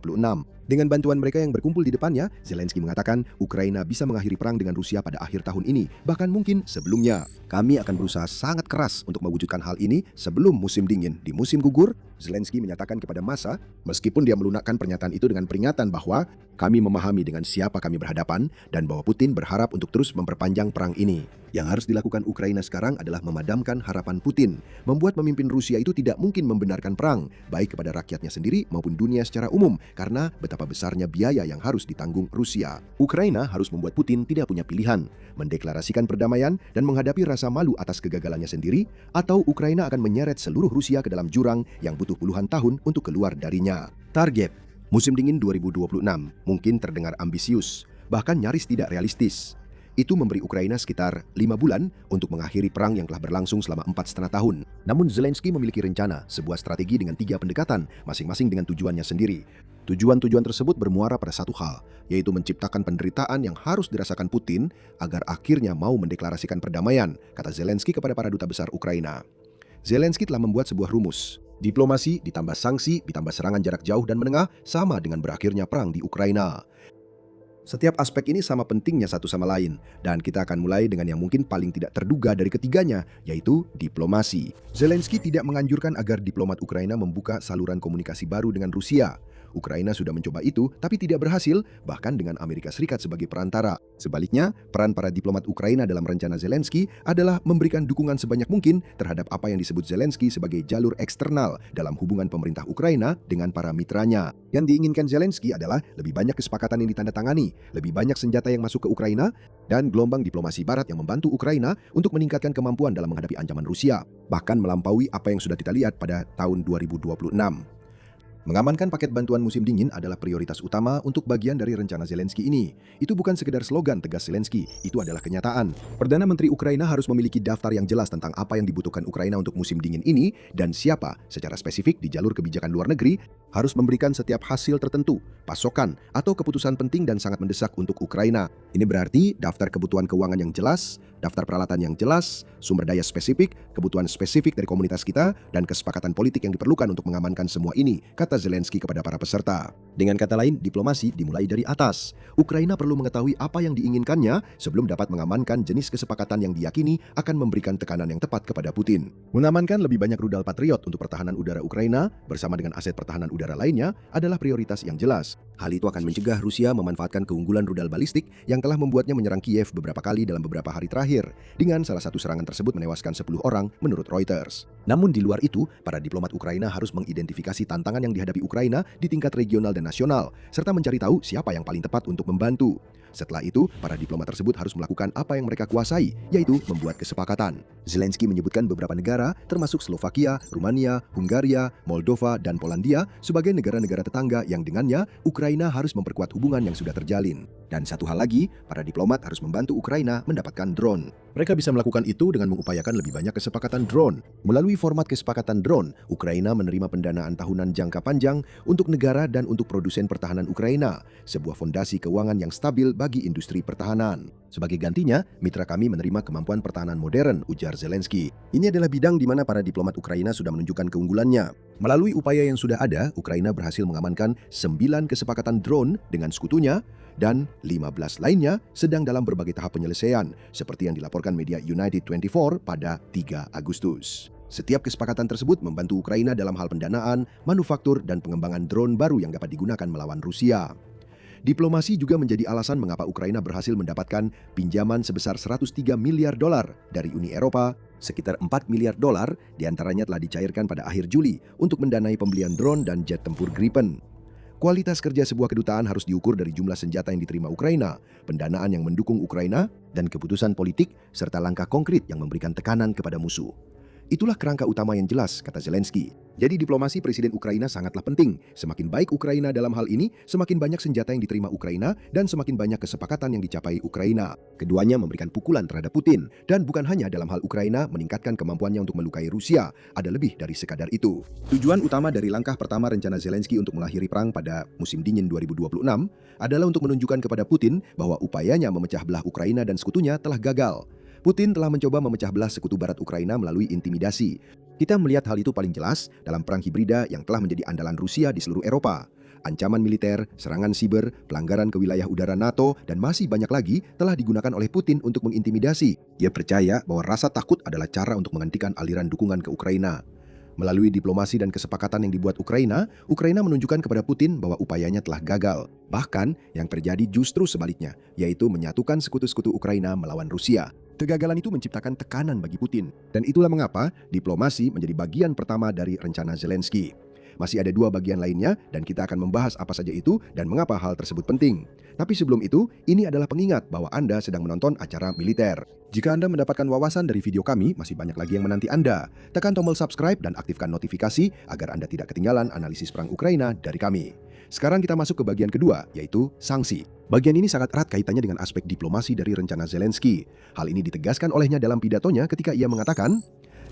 Dengan bantuan mereka yang berkumpul di depannya, Zelensky mengatakan Ukraina bisa mengakhiri perang dengan Rusia pada akhir tahun ini, bahkan mungkin sebelumnya. Kami akan berusaha sangat keras untuk mewujudkan hal ini sebelum musim dingin. Di musim gugur, Zelensky menyatakan kepada massa, meskipun dia melunakkan pernyataan itu dengan peringatan bahwa kami memahami dengan siapa kami berhadapan dan bahwa Putin berharap untuk terus memperpanjang perang ini. Yang harus dilakukan Ukraina sekarang adalah memadamkan harapan Putin, membuat pemimpin Rusia itu tidak mungkin membenarkan perang, baik kepada rakyatnya sendiri maupun dunia secara umum, karena betapa besarnya biaya yang harus ditanggung Rusia. Ukraina harus membuat Putin tidak punya pilihan, mendeklarasikan perdamaian dan menghadapi rasa malu atas kegagalannya sendiri, atau Ukraina akan menyeret seluruh Rusia ke dalam jurang yang butuh puluhan tahun untuk keluar darinya. Target musim dingin 2026 mungkin terdengar ambisius, bahkan nyaris tidak realistis. Itu memberi Ukraina sekitar 5 bulan untuk mengakhiri perang yang telah berlangsung selama 4,5 tahun. Namun Zelensky memiliki rencana, sebuah strategi dengan 3 pendekatan, masing-masing dengan tujuannya sendiri. Tujuan-tujuan tersebut bermuara pada satu hal, yaitu menciptakan penderitaan yang harus dirasakan Putin agar akhirnya mau mendeklarasikan perdamaian, kata Zelensky kepada para duta besar Ukraina. Zelensky telah membuat sebuah rumus. Diplomasi ditambah sanksi ditambah serangan jarak jauh dan menengah sama dengan berakhirnya perang di Ukraina. Setiap aspek ini sama pentingnya satu sama lain, dan kita akan mulai dengan yang mungkin paling tidak terduga dari ketiganya, yaitu diplomasi. Zelensky tidak menganjurkan agar diplomat Ukraina membuka saluran komunikasi baru dengan Rusia. Ukraina sudah mencoba itu, tapi tidak berhasil, bahkan dengan Amerika Serikat sebagai perantara. Sebaliknya, peran para diplomat Ukraina dalam rencana Zelensky adalah memberikan dukungan sebanyak mungkin terhadap apa yang disebut Zelensky sebagai jalur eksternal dalam hubungan pemerintah Ukraina dengan para mitranya. Yang diinginkan Zelensky adalah lebih banyak kesepakatan yang ditandatangani, lebih banyak senjata yang masuk ke Ukraina, dan gelombang diplomasi barat yang membantu Ukraina untuk meningkatkan kemampuan dalam menghadapi ancaman Rusia, bahkan melampaui apa yang sudah kita lihat pada tahun 2026. Mengamankan paket bantuan musim dingin adalah prioritas utama untuk bagian dari rencana Zelensky ini. Itu bukan sekedar slogan, tegas Zelensky, itu adalah kenyataan. Perdana Menteri Ukraina harus memiliki daftar yang jelas tentang apa yang dibutuhkan Ukraina untuk musim dingin ini dan siapa, secara spesifik di jalur kebijakan luar negeri, harus memberikan setiap hasil tertentu, pasokan, atau keputusan penting dan sangat mendesak untuk Ukraina. Ini berarti daftar kebutuhan keuangan yang jelas, daftar peralatan yang jelas, sumber daya spesifik, kebutuhan spesifik dari komunitas kita, dan kesepakatan politik yang diperlukan untuk mengamankan semua ini, kata Zelensky kepada para peserta. Dengan kata lain, diplomasi dimulai dari atas. Ukraina perlu mengetahui apa yang diinginkannya sebelum dapat mengamankan jenis kesepakatan yang diyakini akan memberikan tekanan yang tepat kepada Putin. Mengamankan lebih banyak rudal Patriot untuk pertahanan udara Ukraina bersama dengan aset pertahanan udara lainnya adalah prioritas yang jelas. Hal itu akan mencegah Rusia memanfaatkan keunggulan rudal balistik yang telah membuatnya menyerang Kiev beberapa kali dalam beberapa hari terakhir, dengan salah satu serangan tersebut menewaskan 10 orang menurut Reuters. Namun di luar itu, para diplomat Ukraina harus mengidentifikasi tantangan yang dihadapi Ukraina di tingkat regional dan nasional, serta mencari tahu siapa yang paling tepat untuk membantu. Setelah itu, para diplomat tersebut harus melakukan apa yang mereka kuasai, yaitu membuat kesepakatan. Zelensky menyebutkan beberapa negara, termasuk Slovakia, Rumania, Hungaria, Moldova, dan Polandia, sebagai negara-negara tetangga yang dengannya Ukraina harus memperkuat hubungan yang sudah terjalin. Dan satu hal lagi, para diplomat harus membantu Ukraina mendapatkan drone. Mereka bisa melakukan itu dengan mengupayakan lebih banyak kesepakatan drone. Melalui format kesepakatan drone, Ukraina menerima pendanaan tahunan jangka panjang untuk negara dan untuk produsen pertahanan Ukraina, sebuah fondasi keuangan yang stabil bagi industri pertahanan. Sebagai gantinya, mitra kami menerima kemampuan pertahanan modern, ujar Zelensky. Ini adalah bidang di mana para diplomat Ukraina sudah menunjukkan keunggulannya. Melalui upaya yang sudah ada, Ukraina berhasil mengamankan 9 kesepakatan drone dengan sekutunya, dan 15 lainnya sedang dalam berbagai tahap penyelesaian, seperti yang dilaporkan media United 24 pada 3 Agustus. Setiap kesepakatan tersebut membantu Ukraina dalam hal pendanaan, manufaktur, dan pengembangan drone baru yang dapat digunakan melawan Rusia. Diplomasi juga menjadi alasan mengapa Ukraina berhasil mendapatkan pinjaman sebesar 103 miliar dolar dari Uni Eropa, sekitar 4 miliar dolar diantaranya telah dicairkan pada akhir Juli untuk mendanai pembelian drone dan jet tempur Gripen. Kualitas kerja sebuah kedutaan harus diukur dari jumlah senjata yang diterima Ukraina, pendanaan yang mendukung Ukraina, dan keputusan politik serta langkah konkret yang memberikan tekanan kepada musuh. Itulah kerangka utama yang jelas, kata Zelensky. Jadi diplomasi Presiden Ukraina sangatlah penting. Semakin baik Ukraina dalam hal ini, semakin banyak senjata yang diterima Ukraina dan semakin banyak kesepakatan yang dicapai Ukraina. Keduanya memberikan pukulan terhadap Putin. Dan bukan hanya dalam hal Ukraina meningkatkan kemampuannya untuk melukai Rusia, ada lebih dari sekadar itu. Tujuan utama dari langkah pertama rencana Zelensky untuk mengakhiri perang pada musim dingin 2026 adalah untuk menunjukkan kepada Putin bahwa upayanya memecah belah Ukraina dan sekutunya telah gagal. Putin telah mencoba memecah belah sekutu barat Ukraina melalui intimidasi. Kita melihat hal itu paling jelas dalam perang hibrida yang telah menjadi andalan Rusia di seluruh Eropa. Ancaman militer, serangan siber, pelanggaran ke wilayah udara NATO, dan masih banyak lagi telah digunakan oleh Putin untuk mengintimidasi. Dia percaya bahwa rasa takut adalah cara untuk menghentikan aliran dukungan ke Ukraina. Melalui diplomasi dan kesepakatan yang dibuat Ukraina, Ukraina menunjukkan kepada Putin bahwa upayanya telah gagal. Bahkan, yang terjadi justru sebaliknya, yaitu menyatukan sekutu-sekutu Ukraina melawan Rusia. Kegagalan itu menciptakan tekanan bagi Putin. Dan itulah mengapa diplomasi menjadi bagian pertama dari rencana Zelensky. Masih ada dua bagian lainnya dan kita akan membahas apa saja itu dan mengapa hal tersebut penting. Tapi sebelum itu, ini adalah pengingat bahwa Anda sedang menonton acara militer. Jika Anda mendapatkan wawasan dari video kami, masih banyak lagi yang menanti Anda. Tekan tombol subscribe dan aktifkan notifikasi agar Anda tidak ketinggalan analisis perang Ukraina dari kami. Sekarang kita masuk ke bagian kedua, yaitu sanksi. Bagian ini sangat erat kaitannya dengan aspek diplomasi dari rencana Zelensky. Hal ini ditegaskan olehnya dalam pidatonya ketika ia mengatakan,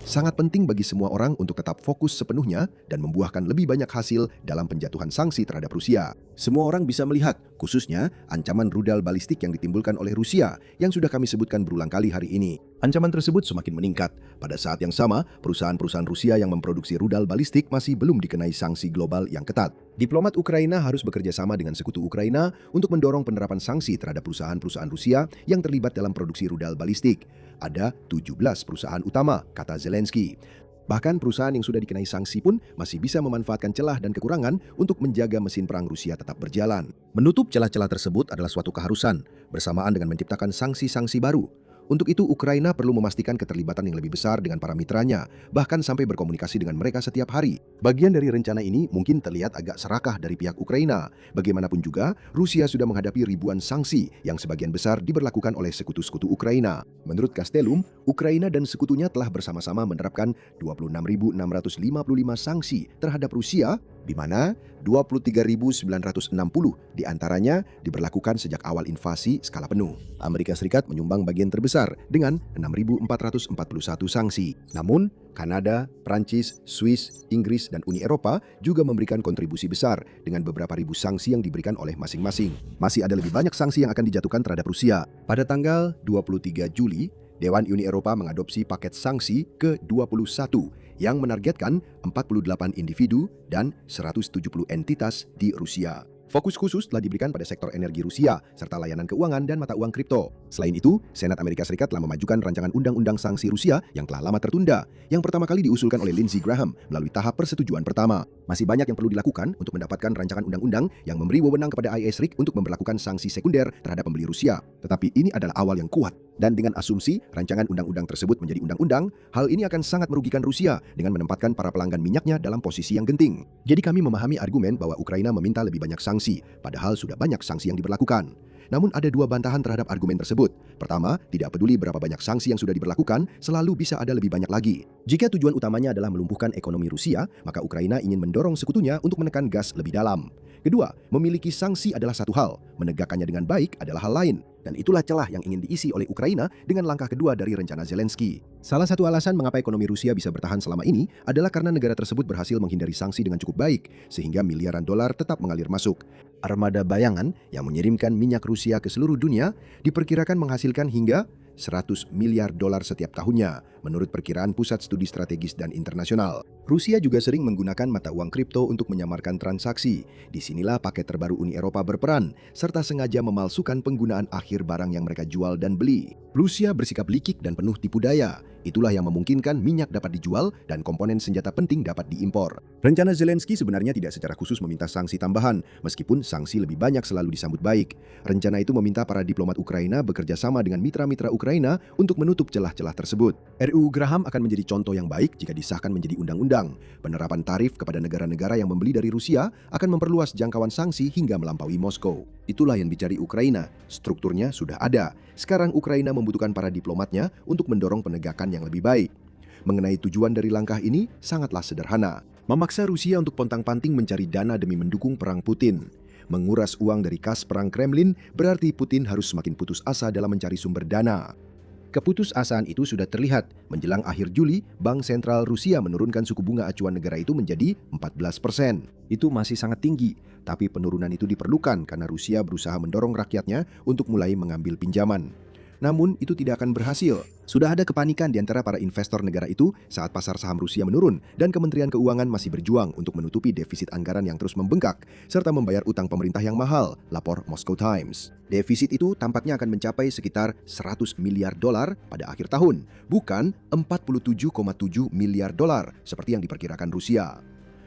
sangat penting bagi semua orang untuk tetap fokus sepenuhnya dan membuahkan lebih banyak hasil dalam penjatuhan sanksi terhadap Rusia. Semua orang bisa melihat, khususnya ancaman rudal balistik yang ditimbulkan oleh Rusia yang sudah kami sebutkan berulang kali hari ini. Ancaman tersebut semakin meningkat. Pada saat yang sama, perusahaan-perusahaan Rusia yang memproduksi rudal balistik masih belum dikenai sanksi global yang ketat. Diplomat Ukraina harus bekerja sama dengan sekutu Ukraina untuk mendorong penerapan sanksi terhadap perusahaan-perusahaan Rusia yang terlibat dalam produksi rudal balistik. Ada 17 perusahaan utama, kata Zelensky. Bahkan perusahaan yang sudah dikenai sanksi pun masih bisa memanfaatkan celah dan kekurangan untuk menjaga mesin perang Rusia tetap berjalan. Menutup celah-celah tersebut adalah suatu keharusan, bersamaan dengan menciptakan sanksi-sanksi baru. Untuk itu, Ukraina perlu memastikan keterlibatan yang lebih besar dengan para mitranya, bahkan sampai berkomunikasi dengan mereka setiap hari. Bagian dari rencana ini mungkin terlihat agak serakah dari pihak Ukraina. Bagaimanapun juga, Rusia sudah menghadapi ribuan sanksi yang sebagian besar diberlakukan oleh sekutu-sekutu Ukraina. Menurut Castellum, Ukraina dan sekutunya telah bersama-sama menerapkan 26.655 sanksi terhadap Rusia, di mana 23.960 diantaranya diberlakukan sejak awal invasi skala penuh. Amerika Serikat menyumbang bagian terbesar dengan 6.441 sanksi. Namun, Kanada, Prancis, Swiss, Inggris, dan Uni Eropa juga memberikan kontribusi besar dengan beberapa ribu sanksi yang diberikan oleh masing-masing. Masih ada lebih banyak sanksi yang akan dijatuhkan terhadap Rusia. Pada tanggal 23 Juli, Dewan Uni Eropa mengadopsi paket sanksi ke-21 yang menargetkan 48 individu dan 170 entitas di Rusia. Fokus khusus telah diberikan pada sektor energi Rusia, serta layanan keuangan dan mata uang kripto. Selain itu, Senat Amerika Serikat telah memajukan rancangan undang-undang sanksi Rusia yang telah lama tertunda, yang pertama kali diusulkan oleh Lindsey Graham melalui tahap persetujuan pertama. Masih banyak yang perlu dilakukan untuk mendapatkan rancangan undang-undang yang memberi wewenang kepada ISRIC untuk memberlakukan sanksi sekunder terhadap pembeli Rusia. Tetapi ini adalah awal yang kuat. Dan dengan asumsi rancangan undang-undang tersebut menjadi undang-undang, hal ini akan sangat merugikan Rusia dengan menempatkan para pelanggan minyaknya dalam posisi yang genting. Jadi kami memahami argumen bahwa Ukraina meminta lebih banyak sanksi, padahal sudah banyak sanksi yang diberlakukan. Namun ada dua bantahan terhadap argumen tersebut. Pertama, tidak peduli berapa banyak sanksi yang sudah diberlakukan, selalu bisa ada lebih banyak lagi. Jika tujuan utamanya adalah melumpuhkan ekonomi Rusia, maka Ukraina ingin mendorong sekutunya untuk menekan gas lebih dalam. Kedua, memiliki sanksi adalah satu hal, menegakkannya dengan baik adalah hal lain. Dan itulah celah yang ingin diisi oleh Ukraina dengan langkah kedua dari rencana Zelensky. Salah satu alasan mengapa ekonomi Rusia bisa bertahan selama ini adalah karena negara tersebut berhasil menghindari sanksi dengan cukup baik, sehingga miliaran dolar tetap mengalir masuk. Armada bayangan yang mengirimkan minyak Rusia ke seluruh dunia diperkirakan menghasilkan hingga 100 miliar dolar setiap tahunnya, menurut perkiraan Pusat Studi Strategis dan Internasional. Rusia juga sering menggunakan mata uang kripto untuk menyamarkan transaksi. Disinilah paket terbaru Uni Eropa berperan, serta sengaja memalsukan penggunaan akhir barang yang mereka jual dan beli. Rusia bersikap likik dan penuh tipu daya. Itulah yang memungkinkan minyak dapat dijual dan komponen senjata penting dapat diimpor. Rencana Zelensky sebenarnya tidak secara khusus meminta sanksi tambahan, meskipun sanksi lebih banyak selalu disambut baik. Rencana itu meminta para diplomat Ukraina bekerja sama dengan mitra-mitra Ukraina untuk menutup celah-celah tersebut. RUU Graham akan menjadi contoh yang baik jika disahkan menjadi undang-undang. Penerapan tarif kepada negara-negara yang membeli dari Rusia akan memperluas jangkauan sanksi hingga melampaui Moskow. Itulah yang dicari Ukraina. Strukturnya sudah ada. Sekarang Ukraina membutuhkan para diplomatnya untuk mendorong penegakan yang lebih baik. Mengenai tujuan dari langkah ini sangatlah sederhana. Memaksa Rusia untuk pontang-panting mencari dana demi mendukung perang Putin. Menguras uang dari kas perang Kremlin berarti Putin harus semakin putus asa dalam mencari sumber dana. Keputusasaan itu sudah terlihat. Menjelang akhir Juli, Bank Sentral Rusia menurunkan suku bunga acuan negara itu menjadi 14%. Itu masih sangat tinggi, tapi penurunan itu diperlukan karena Rusia berusaha mendorong rakyatnya untuk mulai mengambil pinjaman. Namun, itu tidak akan berhasil. Sudah ada kepanikan di antara para investor negara itu saat pasar saham Rusia menurun dan Kementerian Keuangan masih berjuang untuk menutupi defisit anggaran yang terus membengkak serta membayar utang pemerintah yang mahal, lapor Moscow Times. Defisit itu tampaknya akan mencapai sekitar 100 miliar dolar pada akhir tahun, bukan 47,7 miliar dolar seperti yang diperkirakan Rusia.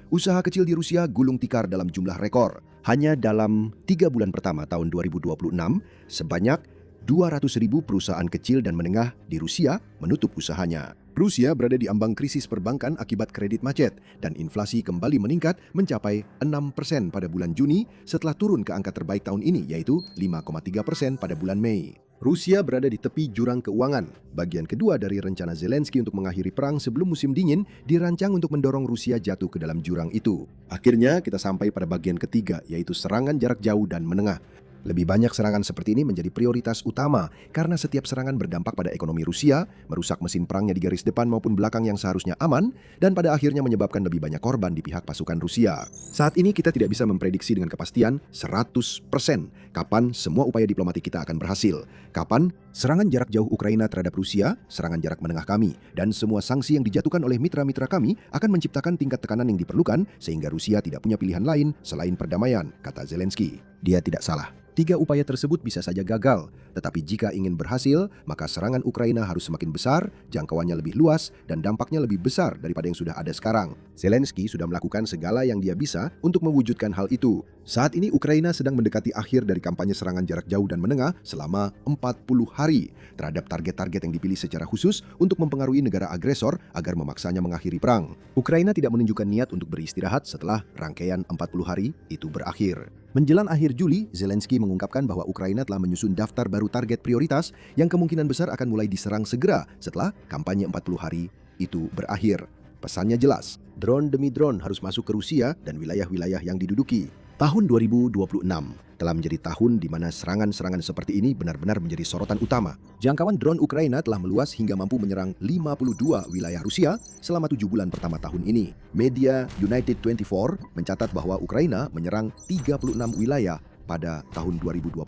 Usaha kecil di Rusia gulung tikar dalam jumlah rekor. Hanya dalam 3 bulan pertama tahun 2026, sebanyak 200.000 perusahaan kecil dan menengah di Rusia menutup usahanya. Rusia berada di ambang krisis perbankan akibat kredit macet dan inflasi kembali meningkat mencapai 6% pada bulan Juni setelah turun ke angka terbaik tahun ini yaitu 5,3% pada bulan Mei. Rusia berada di tepi jurang keuangan. Bagian kedua dari rencana Zelensky untuk mengakhiri perang sebelum musim dingin dirancang untuk mendorong Rusia jatuh ke dalam jurang itu. Akhirnya kita sampai pada bagian ketiga yaitu serangan jarak jauh dan menengah. Lebih banyak serangan seperti ini menjadi prioritas utama karena setiap serangan berdampak pada ekonomi Rusia, merusak mesin perangnya di garis depan maupun belakang yang seharusnya aman, dan pada akhirnya menyebabkan lebih banyak korban di pihak pasukan Rusia. Saat ini kita tidak bisa memprediksi dengan kepastian 100% kapan semua upaya diplomatik kita akan berhasil, kapan serangan jarak jauh Ukraina terhadap Rusia, serangan jarak menengah kami, dan semua sanksi yang dijatuhkan oleh mitra-mitra kami akan menciptakan tingkat tekanan yang diperlukan sehingga Rusia tidak punya pilihan lain selain perdamaian, kata Zelensky. Dia tidak salah. 3 upaya tersebut bisa saja gagal, tetapi jika ingin berhasil, maka serangan Ukraina harus semakin besar, jangkauannya lebih luas, dan dampaknya lebih besar daripada yang sudah ada sekarang. Zelensky sudah melakukan segala yang dia bisa untuk mewujudkan hal itu. Saat ini Ukraina sedang mendekati akhir dari kampanye serangan jarak jauh dan menengah selama 40 hari terhadap target-target yang dipilih secara khusus untuk mempengaruhi negara agresor agar memaksanya mengakhiri perang. Ukraina tidak menunjukkan niat untuk beristirahat setelah rangkaian 40 hari itu berakhir. Menjelang akhir Juli, Zelensky mengungkapkan bahwa Ukraina telah menyusun daftar baru target prioritas yang kemungkinan besar akan mulai diserang segera setelah kampanye 40 hari itu berakhir. Pesannya jelas, drone demi drone harus masuk ke Rusia dan wilayah-wilayah yang diduduki. Tahun 2026 telah menjadi tahun di mana serangan-serangan seperti ini benar-benar menjadi sorotan utama. Jangkauan drone Ukraina telah meluas hingga mampu menyerang 52 wilayah Rusia selama 7 bulan pertama tahun ini. Media United 24 mencatat bahwa Ukraina menyerang 36 wilayah pada tahun 2025.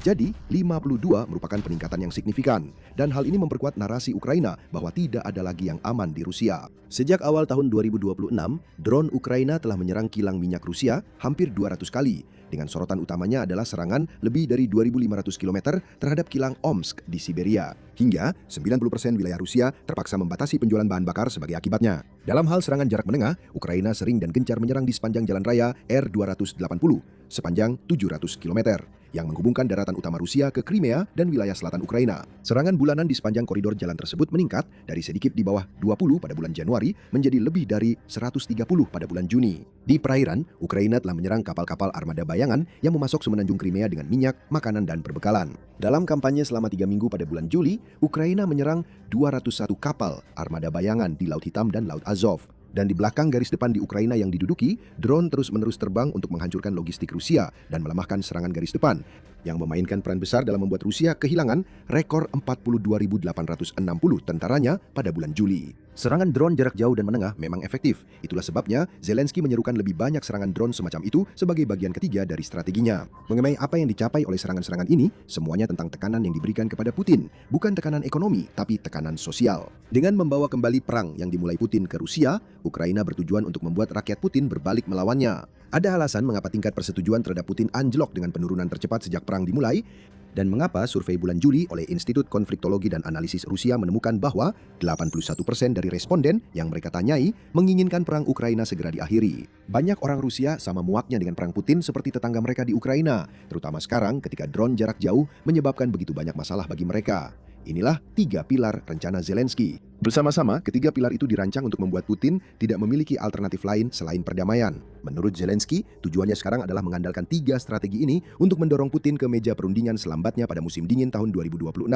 Jadi, 52 merupakan peningkatan yang signifikan. Dan hal ini memperkuat narasi Ukraina bahwa tidak ada lagi yang aman di Rusia. Sejak awal tahun 2026, drone Ukraina telah menyerang kilang minyak Rusia hampir 200 kali. Dengan sorotan utamanya adalah serangan lebih dari 2.500 km terhadap kilang Omsk di Siberia. Hingga 90% wilayah Rusia terpaksa membatasi penjualan bahan bakar sebagai akibatnya. Dalam hal serangan jarak menengah, Ukraina sering dan gencar menyerang di sepanjang jalan raya R280 sepanjang 700 km yang menghubungkan daratan utama Rusia ke Crimea dan wilayah selatan Ukraina. Serangan bulanan di sepanjang koridor jalan tersebut meningkat dari sedikit di bawah 20 pada bulan Januari menjadi lebih dari 130 pada bulan Juni. Di perairan, Ukraina telah menyerang kapal-kapal armada bayangan yang memasok semenanjung Crimea dengan minyak, makanan, dan perbekalan. Dalam kampanye selama 3 minggu pada bulan Juli, Ukraina menyerang 201 kapal armada bayangan di Laut Hitam dan Laut Azov. Dan di belakang garis depan di Ukraina yang diduduki, drone terus-menerus terbang untuk menghancurkan logistik Rusia dan melemahkan serangan garis depan, yang memainkan peran besar dalam membuat Rusia kehilangan rekor 42.860 tentaranya pada bulan Juli. Serangan drone jarak jauh dan menengah memang efektif. Itulah sebabnya Zelensky menyerukan lebih banyak serangan drone semacam itu sebagai bagian ketiga dari strateginya. Mengenai apa yang dicapai oleh serangan-serangan ini, semuanya tentang tekanan yang diberikan kepada Putin. Bukan tekanan ekonomi, tapi tekanan sosial. Dengan membawa kembali perang yang dimulai Putin ke Rusia, Ukraina bertujuan untuk membuat rakyat Putin berbalik melawannya. Ada alasan mengapa tingkat persetujuan terhadap Putin anjlok dengan penurunan tercepat sejak perang perang dimulai, dan mengapa survei bulan Juli oleh Institut Konfliktologi dan Analisis Rusia menemukan bahwa 81% dari responden yang mereka tanyai menginginkan perang Ukraina segera diakhiri. Banyak orang Rusia sama muaknya dengan perang Putin seperti tetangga mereka di Ukraina, terutama sekarang ketika drone jarak jauh menyebabkan begitu banyak masalah bagi mereka. Inilah 3 pilar rencana Zelensky. Bersama-sama, ketiga pilar itu dirancang untuk membuat Putin tidak memiliki alternatif lain selain perdamaian. Menurut Zelensky, tujuannya sekarang adalah mengandalkan 3 strategi ini untuk mendorong Putin ke meja perundingan selambatnya pada musim dingin tahun 2026.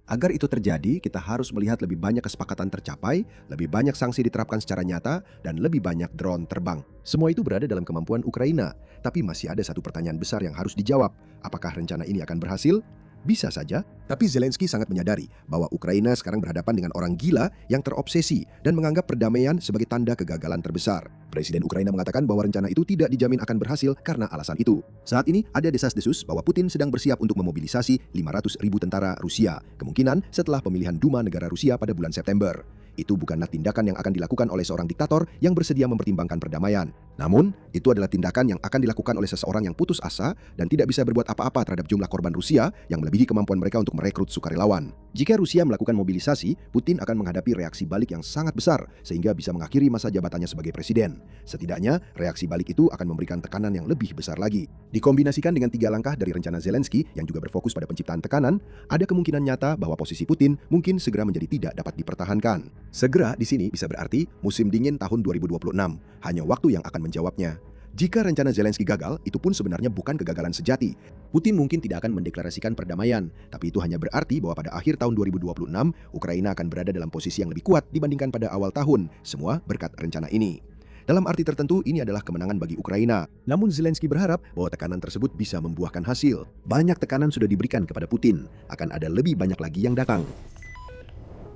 Agar itu terjadi, kita harus melihat lebih banyak kesepakatan tercapai, lebih banyak sanksi diterapkan secara nyata, dan lebih banyak drone terbang. Semua itu berada dalam kemampuan Ukraina, tapi masih ada satu pertanyaan besar yang harus dijawab. Apakah rencana ini akan berhasil? Bisa saja, tapi Zelensky sangat menyadari bahwa Ukraina sekarang berhadapan dengan orang gila yang terobsesi dan menganggap perdamaian sebagai tanda kegagalan terbesar. Presiden Ukraina mengatakan bahwa rencana itu tidak dijamin akan berhasil karena alasan itu. Saat ini ada desas-desus bahwa Putin sedang bersiap untuk memobilisasi 500.000 tentara Rusia, kemungkinan setelah pemilihan Duma negara Rusia pada bulan September. Itu bukanlah tindakan yang akan dilakukan oleh seorang diktator yang bersedia mempertimbangkan perdamaian. Namun, itu adalah tindakan yang akan dilakukan oleh seseorang yang putus asa dan tidak bisa berbuat apa-apa terhadap jumlah korban Rusia yang melebihi kemampuan mereka untuk merekrut sukarelawan. Jika Rusia melakukan mobilisasi, Putin akan menghadapi reaksi balik yang sangat besar sehingga bisa mengakhiri masa jabatannya sebagai presiden. Setidaknya, reaksi balik itu akan memberikan tekanan yang lebih besar lagi. Dikombinasikan dengan 3 langkah dari rencana Zelensky yang juga berfokus pada penciptaan tekanan, ada kemungkinan nyata bahwa posisi Putin mungkin segera menjadi tidak dapat dipertahankan. Segera di sini bisa berarti musim dingin tahun 2026. Hanya waktu yang akan menjawabnya. Jika rencana Zelensky gagal, itu pun sebenarnya bukan kegagalan sejati. Putin mungkin tidak akan mendeklarasikan perdamaian, tapi itu hanya berarti bahwa pada akhir tahun 2026, Ukraina akan berada dalam posisi yang lebih kuat dibandingkan pada awal tahun, semua berkat rencana ini. Dalam arti tertentu, ini adalah kemenangan bagi Ukraina. Namun Zelensky berharap bahwa tekanan tersebut bisa membuahkan hasil. Banyak tekanan sudah diberikan kepada Putin, akan ada lebih banyak lagi yang datang.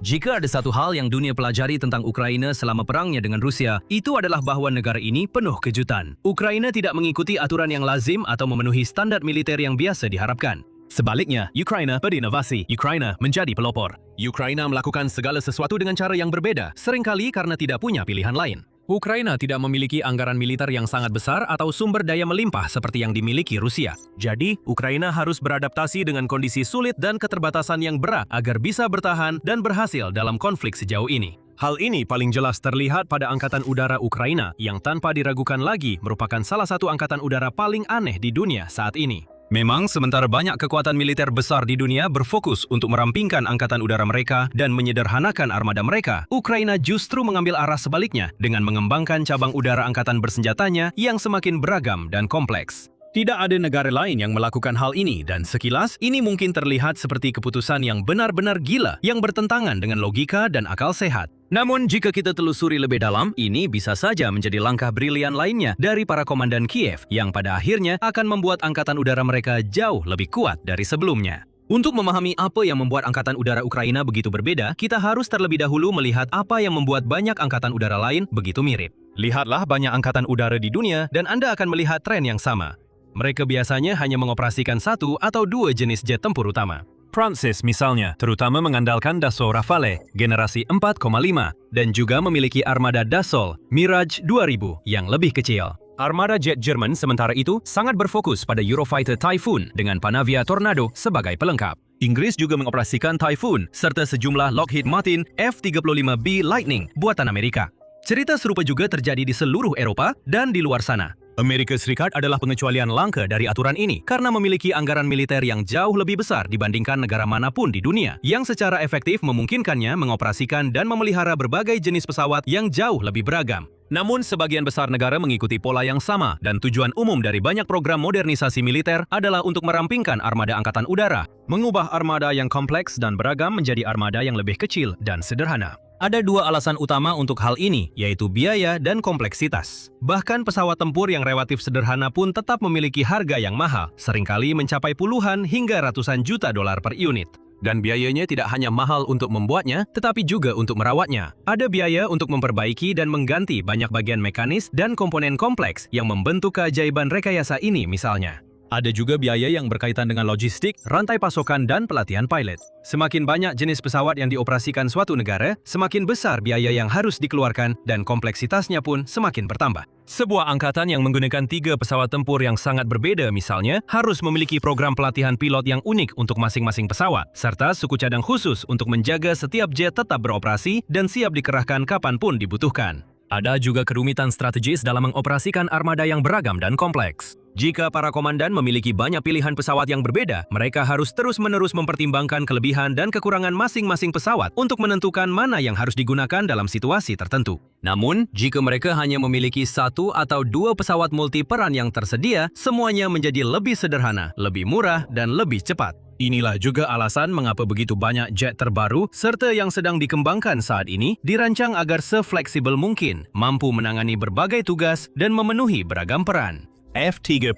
Jika ada satu hal yang dunia pelajari tentang Ukraina selama perangnya dengan Rusia, itu adalah bahwa negara ini penuh kejutan. Ukraina tidak mengikuti aturan yang lazim atau memenuhi standar militer yang biasa diharapkan. Sebaliknya, Ukraina berinovasi. Ukraina menjadi pelopor. Ukraina melakukan segala sesuatu dengan cara yang berbeda, seringkali karena tidak punya pilihan lain. Ukraina tidak memiliki anggaran militer yang sangat besar atau sumber daya melimpah seperti yang dimiliki Rusia. Jadi, Ukraina harus beradaptasi dengan kondisi sulit dan keterbatasan yang berat agar bisa bertahan dan berhasil dalam konflik sejauh ini. Hal ini paling jelas terlihat pada Angkatan Udara Ukraina yang tanpa diragukan lagi merupakan salah satu angkatan udara paling aneh di dunia saat ini. Memang, sementara banyak kekuatan militer besar di dunia berfokus untuk merampingkan angkatan udara mereka dan menyederhanakan armada mereka, Ukraina justru mengambil arah sebaliknya dengan mengembangkan cabang udara angkatan bersenjatanya yang semakin beragam dan kompleks. Tidak ada negara lain yang melakukan hal ini dan sekilas ini mungkin terlihat seperti keputusan yang benar-benar gila yang bertentangan dengan logika dan akal sehat. Namun jika kita telusuri lebih dalam, ini bisa saja menjadi langkah brilian lainnya dari para komandan Kiev yang pada akhirnya akan membuat angkatan udara mereka jauh lebih kuat dari sebelumnya. Untuk memahami apa yang membuat angkatan udara Ukraina begitu berbeda, kita harus terlebih dahulu melihat apa yang membuat banyak angkatan udara lain begitu mirip. Lihatlah banyak angkatan udara di dunia dan Anda akan melihat tren yang sama. Mereka biasanya hanya mengoperasikan 1 atau 2 jenis jet tempur utama. Prancis misalnya, terutama mengandalkan Dassault Rafale generasi 4,5 dan juga memiliki armada Dassault Mirage 2000 yang lebih kecil. Armada jet Jerman sementara itu sangat berfokus pada Eurofighter Typhoon dengan Panavia Tornado sebagai pelengkap. Inggris juga mengoperasikan Typhoon serta sejumlah Lockheed Martin F-35B Lightning buatan Amerika. Cerita serupa juga terjadi di seluruh Eropa dan di luar sana. Amerika Serikat adalah pengecualian langka dari aturan ini karena memiliki anggaran militer yang jauh lebih besar dibandingkan negara manapun di dunia yang secara efektif memungkinkannya mengoperasikan dan memelihara berbagai jenis pesawat yang jauh lebih beragam. Namun sebagian besar negara mengikuti pola yang sama dan tujuan umum dari banyak program modernisasi militer adalah untuk merampingkan armada angkatan udara, mengubah armada yang kompleks dan beragam menjadi armada yang lebih kecil dan sederhana. Ada 2 alasan utama untuk hal ini, yaitu biaya dan kompleksitas. Bahkan pesawat tempur yang relatif sederhana pun tetap memiliki harga yang mahal, seringkali mencapai puluhan hingga ratusan juta dolar per unit. Dan biayanya tidak hanya mahal untuk membuatnya, tetapi juga untuk merawatnya. Ada biaya untuk memperbaiki dan mengganti banyak bagian mekanis dan komponen kompleks yang membentuk keajaiban rekayasa ini misalnya. Ada juga biaya yang berkaitan dengan logistik, rantai pasokan dan pelatihan pilot. Semakin banyak jenis pesawat yang dioperasikan suatu negara, semakin besar biaya yang harus dikeluarkan dan kompleksitasnya pun semakin bertambah. Sebuah angkatan yang menggunakan 3 pesawat tempur yang sangat berbeda misalnya, harus memiliki program pelatihan pilot yang unik untuk masing-masing pesawat, serta suku cadang khusus untuk menjaga setiap jet tetap beroperasi dan siap dikerahkan kapanpun dibutuhkan. Ada juga kerumitan strategis dalam mengoperasikan armada yang beragam dan kompleks. Jika para komandan memiliki banyak pilihan pesawat yang berbeda, mereka harus terus-menerus mempertimbangkan kelebihan dan kekurangan masing-masing pesawat untuk menentukan mana yang harus digunakan dalam situasi tertentu. Namun, jika mereka hanya memiliki 1 atau 2 pesawat multiperan yang tersedia, semuanya menjadi lebih sederhana, lebih murah, dan lebih cepat. Inilah juga alasan mengapa begitu banyak jet terbaru serta yang sedang dikembangkan saat ini dirancang agar sefleksibel mungkin, mampu menangani berbagai tugas dan memenuhi beragam peran. F-35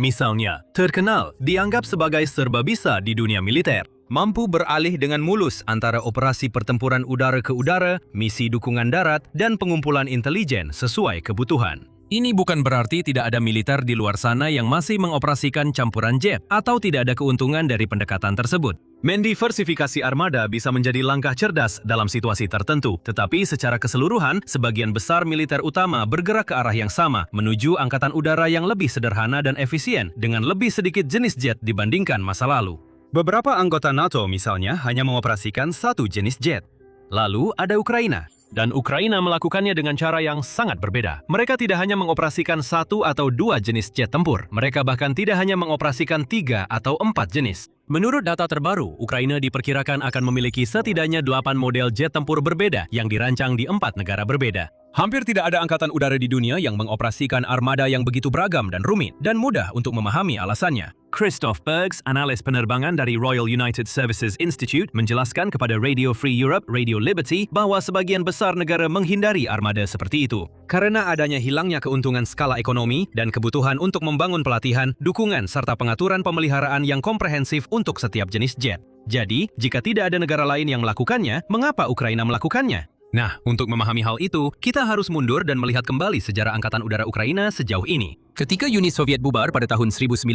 misalnya, terkenal dianggap sebagai serba bisa di dunia militer. Mampu beralih dengan mulus antara operasi pertempuran udara ke udara, misi dukungan darat, dan pengumpulan intelijen sesuai kebutuhan. Ini bukan berarti tidak ada militer di luar sana yang masih mengoperasikan campuran jet atau tidak ada keuntungan dari pendekatan tersebut. Mendiversifikasi armada bisa menjadi langkah cerdas dalam situasi tertentu, tetapi secara keseluruhan, sebagian besar militer utama bergerak ke arah yang sama, menuju angkatan udara yang lebih sederhana dan efisien dengan lebih sedikit jenis jet dibandingkan masa lalu. Beberapa anggota NATO misalnya hanya mengoperasikan 1 jenis jet. Lalu ada Ukraina. Dan Ukraina melakukannya dengan cara yang sangat berbeda. Mereka tidak hanya mengoperasikan 1 atau 2 jenis jet tempur, mereka bahkan tidak hanya mengoperasikan 3 atau 4 jenis. Menurut data terbaru, Ukraina diperkirakan akan memiliki setidaknya 8 model jet tempur berbeda yang dirancang di 4 negara berbeda. Hampir tidak ada angkatan udara di dunia yang mengoperasikan armada yang begitu beragam dan rumit, dan mudah untuk memahami alasannya. Christoph Bergs, analis penerbangan dari Royal United Services Institute, menjelaskan kepada Radio Free Europe, Radio Liberty, bahwa sebagian besar negara menghindari armada seperti itu. Karena adanya hilangnya keuntungan skala ekonomi dan kebutuhan untuk membangun pelatihan, dukungan, serta pengaturan pemeliharaan yang komprehensif untuk setiap jenis jet. Jadi, jika tidak ada negara lain yang melakukannya, mengapa Ukraina melakukannya? Nah, untuk memahami hal itu, kita harus mundur dan melihat kembali sejarah Angkatan Udara Ukraina sejauh ini. Ketika Uni Soviet bubar pada tahun 1991,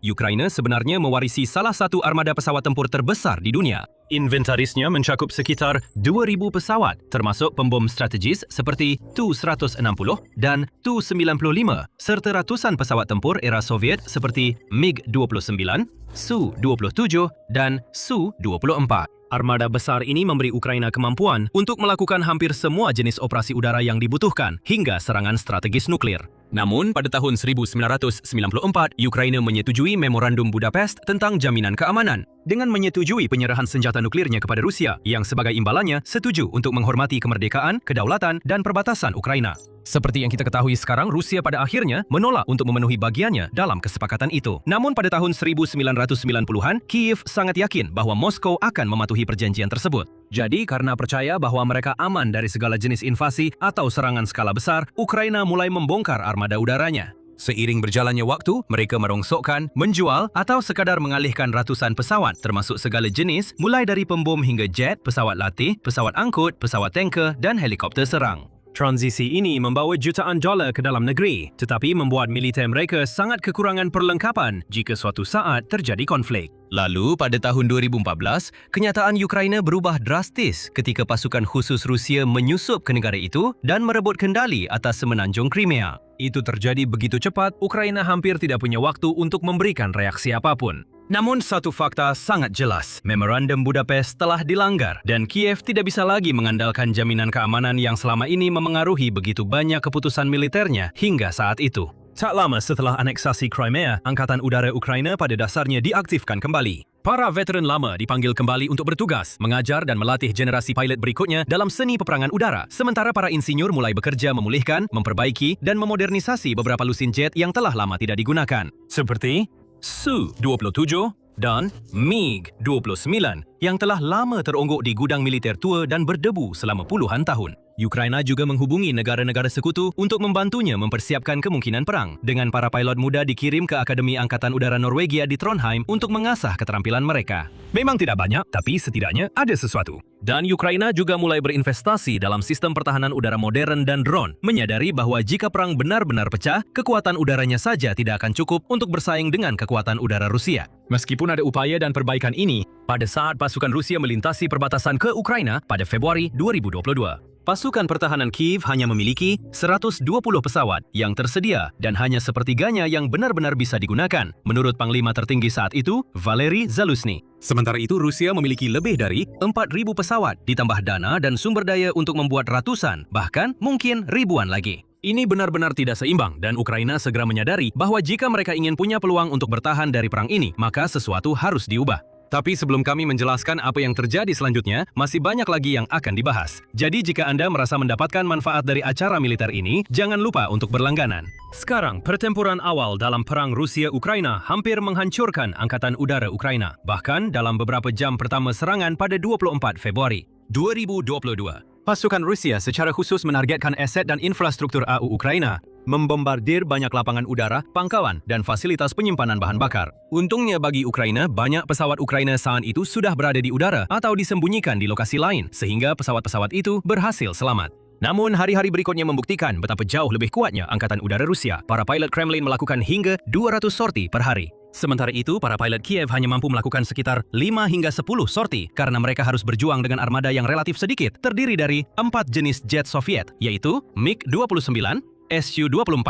Ukraina sebenarnya mewarisi salah satu armada pesawat tempur terbesar di dunia. Inventarisnya mencakup sekitar 2.000 pesawat, termasuk pembom strategis seperti Tu-160 dan Tu-95, serta ratusan pesawat tempur era Soviet seperti MiG-29, Su-27, dan Su-24. Armada besar ini memberi Ukraina kemampuan untuk melakukan hampir semua jenis operasi udara yang dibutuhkan, hingga serangan strategis nuklir. Namun, pada tahun 1994, Ukraina menyetujui Memorandum Budapest tentang jaminan keamanan. Dengan menyetujui penyerahan senjata nuklirnya kepada Rusia, yang sebagai imbalannya setuju untuk menghormati kemerdekaan, kedaulatan, dan perbatasan Ukraina. Seperti yang kita ketahui sekarang, Rusia pada akhirnya menolak untuk memenuhi bagiannya dalam kesepakatan itu. Namun pada tahun 1990-an, Kiev sangat yakin bahwa Moskow akan mematuhi perjanjian tersebut. Jadi, karena percaya bahwa mereka aman dari segala jenis invasi atau serangan skala besar, Ukraina mulai membongkar armada udaranya. Seiring berjalannya waktu, mereka merongsokkan, menjual, atau sekadar mengalihkan ratusan pesawat, termasuk segala jenis, mulai dari pembom hingga jet, pesawat latih, pesawat angkut, pesawat tanker, dan helikopter serang. Transisi ini membawa jutaan dolar ke dalam negeri, tetapi membuat militer mereka sangat kekurangan perlengkapan jika suatu saat terjadi konflik. Lalu, pada tahun 2014, kenyataan Ukraina berubah drastis ketika pasukan khusus Rusia menyusup ke negara itu dan merebut kendali atas semenanjung Crimea. Itu terjadi begitu cepat, Ukraina hampir tidak punya waktu untuk memberikan reaksi apapun. Namun satu fakta sangat jelas, Memorandum Budapest telah dilanggar dan Kiev tidak bisa lagi mengandalkan jaminan keamanan yang selama ini memengaruhi begitu banyak keputusan militernya hingga saat itu. Tak lama setelah aneksasi Crimea, Angkatan Udara Ukraina pada dasarnya diaktifkan kembali. Para veteran lama dipanggil kembali untuk bertugas, mengajar dan melatih generasi pilot berikutnya dalam seni peperangan udara, sementara para insinyur mulai bekerja memulihkan, memperbaiki, dan memodernisasi beberapa lusin jet yang telah lama tidak digunakan. Seperti Su-27 dan MiG-29 yang telah lama teronggok di gudang militer tua dan berdebu selama puluhan tahun. Ukraina juga menghubungi negara-negara sekutu untuk membantunya mempersiapkan kemungkinan perang, dengan para pilot muda dikirim ke Akademi Angkatan Udara Norwegia di Trondheim untuk mengasah keterampilan mereka. Memang tidak banyak, tapi setidaknya ada sesuatu. Dan Ukraina juga mulai berinvestasi dalam sistem pertahanan udara modern dan drone, menyadari bahwa jika perang benar-benar pecah, kekuatan udaranya saja tidak akan cukup untuk bersaing dengan kekuatan udara Rusia. Meskipun ada upaya dan perbaikan ini, pada saat pasukan Rusia melintasi perbatasan ke Ukraina pada Februari 2022. Pasukan pertahanan Kiev hanya memiliki 120 pesawat yang tersedia dan hanya sepertiganya yang benar-benar bisa digunakan, menurut Panglima tertinggi saat itu, Valery Zaluzhny. Sementara itu, Rusia memiliki lebih dari 4.000 pesawat, ditambah dana dan sumber daya untuk membuat ratusan, bahkan mungkin ribuan lagi. Ini benar-benar tidak seimbang dan Ukraina segera menyadari bahwa jika mereka ingin punya peluang untuk bertahan dari perang ini, maka sesuatu harus diubah. Tapi sebelum kami menjelaskan apa yang terjadi selanjutnya, masih banyak lagi yang akan dibahas. Jadi jika Anda merasa mendapatkan manfaat dari acara militer ini, jangan lupa untuk berlangganan. Sekarang, pertempuran awal dalam perang Rusia-Ukraina hampir menghancurkan Angkatan Udara Ukraina, bahkan dalam beberapa jam pertama serangan pada 24 Februari 2022. Pasukan Rusia secara khusus menargetkan aset dan infrastruktur AU Ukraina, membombardir banyak lapangan udara, pangkalan, dan fasilitas penyimpanan bahan bakar. Untungnya bagi Ukraina, banyak pesawat Ukraina saat itu sudah berada di udara atau disembunyikan di lokasi lain, sehingga pesawat-pesawat itu berhasil selamat. Namun, hari-hari berikutnya membuktikan betapa jauh lebih kuatnya Angkatan Udara Rusia. Para pilot Kremlin melakukan hingga 200 sorti per hari. Sementara itu, para pilot Kiev hanya mampu melakukan sekitar 5 hingga 10 sorti karena mereka harus berjuang dengan armada yang relatif sedikit, terdiri dari 4 jenis jet Soviet, yaitu MiG-29, Su-24,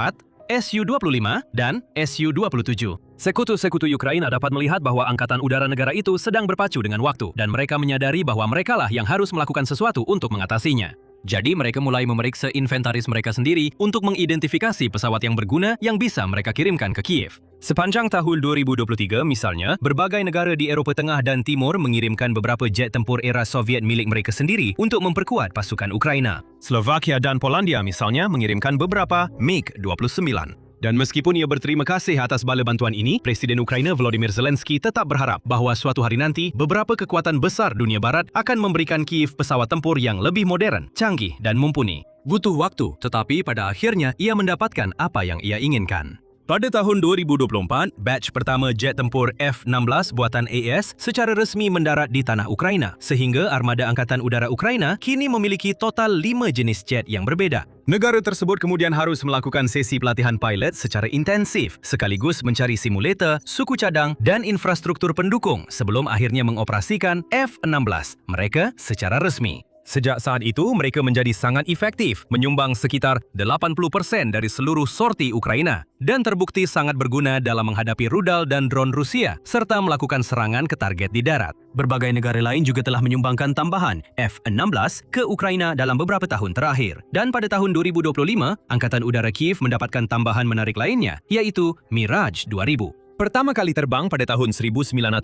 Su-25, dan Su-27. Sekutu-sekutu Ukraina dapat melihat bahwa Angkatan Udara negara itu sedang berpacu dengan waktu, dan mereka menyadari bahwa merekalah yang harus melakukan sesuatu untuk mengatasinya. Jadi mereka mulai memeriksa inventaris mereka sendiri untuk mengidentifikasi pesawat yang berguna yang bisa mereka kirimkan ke Kiev. Sepanjang tahun 2023 misalnya, berbagai negara di Eropa Tengah dan Timur mengirimkan beberapa jet tempur era Soviet milik mereka sendiri untuk memperkuat pasukan Ukraina. Slovakia dan Polandia misalnya mengirimkan beberapa MiG-29. Dan meskipun ia berterima kasih atas bala bantuan ini, Presiden Ukraina Volodymyr Zelensky tetap berharap bahwa suatu hari nanti beberapa kekuatan besar dunia barat akan memberikan Kiev pesawat tempur yang lebih modern, canggih, dan mumpuni. Butuh waktu, tetapi pada akhirnya ia mendapatkan apa yang ia inginkan. Pada tahun 2024, batch pertama jet tempur F-16 buatan AS secara resmi mendarat di tanah Ukraina, sehingga armada Angkatan Udara Ukraina kini memiliki total 5 jenis jet yang berbeda. Negara tersebut kemudian harus melakukan sesi pelatihan pilot secara intensif, sekaligus mencari simulator, suku cadang, dan infrastruktur pendukung sebelum akhirnya mengoperasikan F-16 mereka secara resmi. Sejak saat itu, mereka menjadi sangat efektif, menyumbang sekitar 80% dari seluruh sorti Ukraina, dan terbukti sangat berguna dalam menghadapi rudal dan drone Rusia, serta melakukan serangan ke target di darat. Berbagai negara lain juga telah menyumbangkan tambahan F-16 ke Ukraina dalam beberapa tahun terakhir. Dan pada tahun 2025, Angkatan Udara Kiev mendapatkan tambahan menarik lainnya, yaitu Mirage 2000. Pertama kali terbang pada tahun 1978,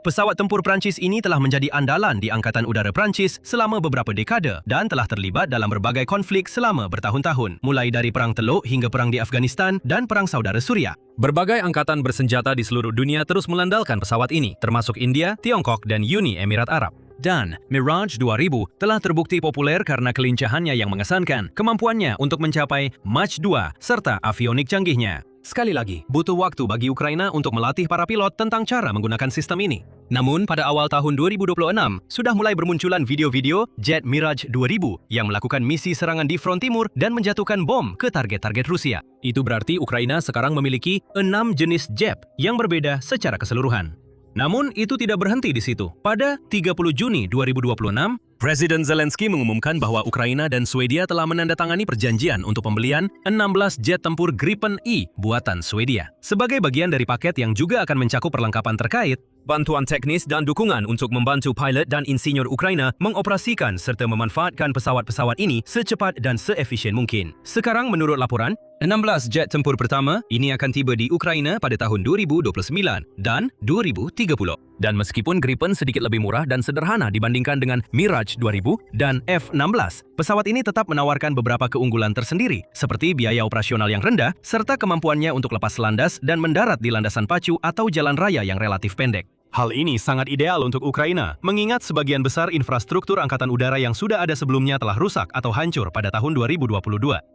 pesawat tempur Prancis ini telah menjadi andalan di Angkatan Udara Prancis selama beberapa dekade dan telah terlibat dalam berbagai konflik selama bertahun-tahun, mulai dari Perang Teluk hingga Perang di Afghanistan dan Perang Saudara Suria. Berbagai angkatan bersenjata di seluruh dunia terus mengandalkan pesawat ini, termasuk India, Tiongkok, dan Uni Emirat Arab. Dan Mirage 2000 telah terbukti populer karena kelincahannya yang mengesankan, kemampuannya untuk mencapai Mach 2, serta avionik canggihnya. Sekali lagi, butuh waktu bagi Ukraina untuk melatih para pilot tentang cara menggunakan sistem ini. Namun, pada awal tahun 2026, sudah mulai bermunculan video-video jet Mirage 2000 yang melakukan misi serangan di front timur dan menjatuhkan bom ke target-target Rusia. Itu berarti Ukraina sekarang memiliki 6 jenis jet yang berbeda secara keseluruhan. Namun, itu tidak berhenti di situ. Pada 30 Juni 2026, Presiden Zelensky mengumumkan bahwa Ukraina dan Swedia telah menandatangani perjanjian untuk pembelian 16 jet tempur Gripen E buatan Swedia. Sebagai bagian dari paket yang juga akan mencakup perlengkapan terkait, bantuan teknis dan dukungan untuk membantu pilot dan insinyur Ukraina mengoperasikan serta memanfaatkan pesawat-pesawat ini secepat dan seefisien mungkin. Sekarang menurut laporan, 16 jet tempur pertama ini akan tiba di Ukraina pada tahun 2029 dan 2030. Dan meskipun Gripen sedikit lebih murah dan sederhana dibandingkan dengan Mirage 2000 dan F-16, pesawat ini tetap menawarkan beberapa keunggulan tersendiri, seperti biaya operasional yang rendah, serta kemampuannya untuk lepas landas dan mendarat di landasan pacu atau jalan raya yang relatif pendek. Hal ini sangat ideal untuk Ukraina, mengingat sebagian besar infrastruktur angkatan udara yang sudah ada sebelumnya telah rusak atau hancur pada tahun 2022.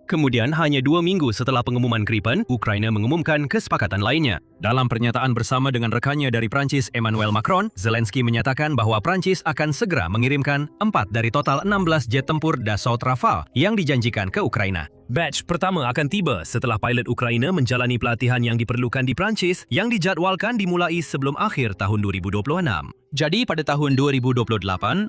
Kemudian, hanya 2 minggu setelah pengumuman Gripen, Ukraina mengumumkan kesepakatan lainnya. Dalam pernyataan bersama dengan rekannya dari Prancis, Emmanuel Macron, Zelensky menyatakan bahwa Prancis akan segera mengirimkan 4 dari total 16 jet tempur Dassault Rafale yang dijanjikan ke Ukraina. Batch pertama akan tiba setelah pilot Ukraina menjalani pelatihan yang diperlukan di Prancis yang dijadwalkan dimulai sebelum akhir tahun 2026. Jadi pada tahun 2028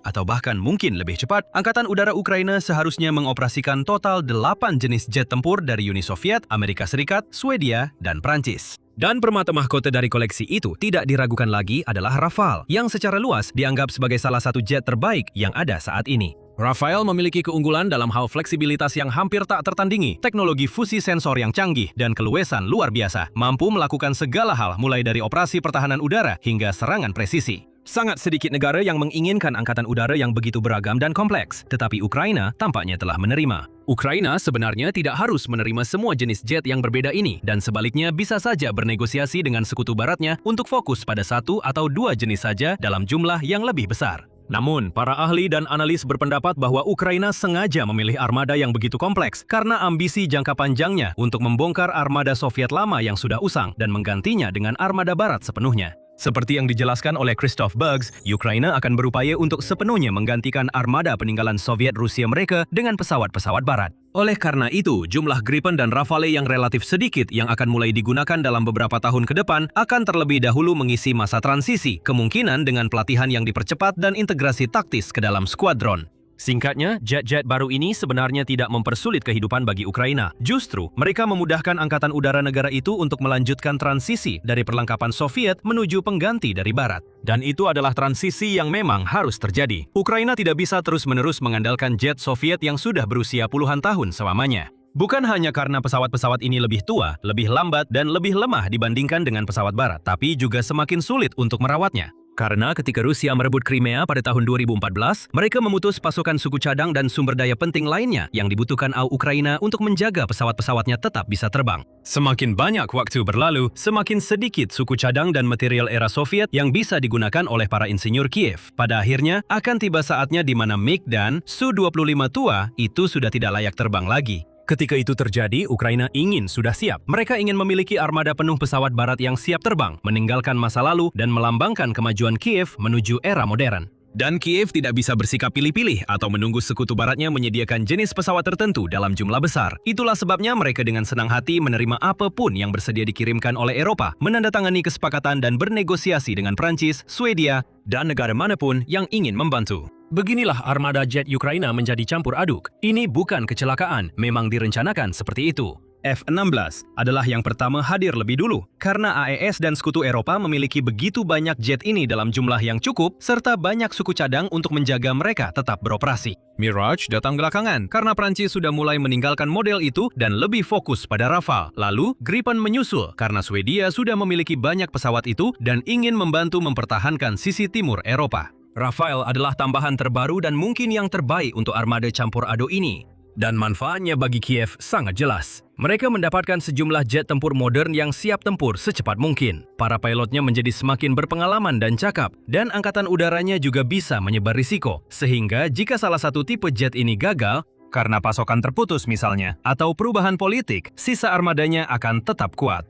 atau bahkan mungkin lebih cepat, Angkatan Udara Ukraina seharusnya mengoperasikan total 8 jenis jet tempur dari Uni Soviet, Amerika Serikat, Swedia, dan Prancis. Dan permata mahkota dari koleksi itu tidak diragukan lagi adalah Rafale, yang secara luas dianggap sebagai salah satu jet terbaik yang ada saat ini. Rafale memiliki keunggulan dalam hal fleksibilitas yang hampir tak tertandingi, teknologi fusi sensor yang canggih, dan keluasan luar biasa, mampu melakukan segala hal mulai dari operasi pertahanan udara hingga serangan presisi. Sangat sedikit negara yang menginginkan angkatan udara yang begitu beragam dan kompleks, tetapi Ukraina tampaknya telah menerima. Ukraina sebenarnya tidak harus menerima semua jenis jet yang berbeda ini, dan sebaliknya bisa saja bernegosiasi dengan sekutu baratnya untuk fokus pada 1 atau 2 jenis saja dalam jumlah yang lebih besar. Namun, para ahli dan analis berpendapat bahwa Ukraina sengaja memilih armada yang begitu kompleks karena ambisi jangka panjangnya untuk membongkar armada Soviet lama yang sudah usang dan menggantinya dengan armada barat sepenuhnya. Seperti yang dijelaskan oleh Christoph Bergs, Ukraina akan berupaya untuk sepenuhnya menggantikan armada peninggalan Soviet Rusia mereka dengan pesawat-pesawat barat. Oleh karena itu, jumlah Gripen dan Rafale yang relatif sedikit yang akan mulai digunakan dalam beberapa tahun ke depan akan terlebih dahulu mengisi masa transisi, kemungkinan dengan pelatihan yang dipercepat dan integrasi taktis ke dalam skuadron. Singkatnya, jet-jet baru ini sebenarnya tidak mempersulit kehidupan bagi Ukraina. Justru, mereka memudahkan angkatan udara negara itu untuk melanjutkan transisi dari perlengkapan Soviet menuju pengganti dari Barat. Dan itu adalah transisi yang memang harus terjadi. Ukraina tidak bisa terus-menerus mengandalkan jet Soviet yang sudah berusia puluhan tahun selamanya. Bukan hanya karena pesawat-pesawat ini lebih tua, lebih lambat, dan lebih lemah dibandingkan dengan pesawat Barat, tapi juga semakin sulit untuk merawatnya. Karena ketika Rusia merebut Crimea pada tahun 2014, mereka memutus pasokan suku cadang dan sumber daya penting lainnya yang dibutuhkan Ukraina untuk menjaga pesawat-pesawatnya tetap bisa terbang. Semakin banyak waktu berlalu, semakin sedikit suku cadang dan material era Soviet yang bisa digunakan oleh para insinyur Kiev. Pada akhirnya, akan tiba saatnya di mana MiG dan Su-25 tua itu sudah tidak layak terbang lagi. Ketika itu terjadi, Ukraina sudah siap. Mereka ingin memiliki armada penuh pesawat barat yang siap terbang, meninggalkan masa lalu dan melambangkan kemajuan Kiev menuju era modern. Dan Kiev tidak bisa bersikap pilih-pilih atau menunggu sekutu baratnya menyediakan jenis pesawat tertentu dalam jumlah besar. Itulah sebabnya mereka dengan senang hati menerima apapun yang bersedia dikirimkan oleh Eropa, menandatangani kesepakatan dan bernegosiasi dengan Prancis, Swedia, dan negara manapun yang ingin membantu. Beginilah armada jet Ukraina menjadi campur aduk. Ini bukan kecelakaan, memang direncanakan seperti itu. F-16 adalah yang pertama hadir lebih dulu, karena AES dan sekutu Eropa memiliki begitu banyak jet ini dalam jumlah yang cukup, serta banyak suku cadang untuk menjaga mereka tetap beroperasi. Mirage datang belakangan, karena Prancis sudah mulai meninggalkan model itu dan lebih fokus pada Rafale. Lalu, Gripen menyusul, karena Swedia sudah memiliki banyak pesawat itu dan ingin membantu mempertahankan sisi timur Eropa. Rafale adalah tambahan terbaru dan mungkin yang terbaik untuk armada campur aduk ini. Dan manfaatnya bagi Kiev sangat jelas. Mereka mendapatkan sejumlah jet tempur modern yang siap tempur secepat mungkin. Para pilotnya menjadi semakin berpengalaman dan cakap, dan angkatan udaranya juga bisa menyebar risiko. Sehingga jika salah satu tipe jet ini gagal, karena pasokan terputus misalnya, atau perubahan politik, sisa armadanya akan tetap kuat.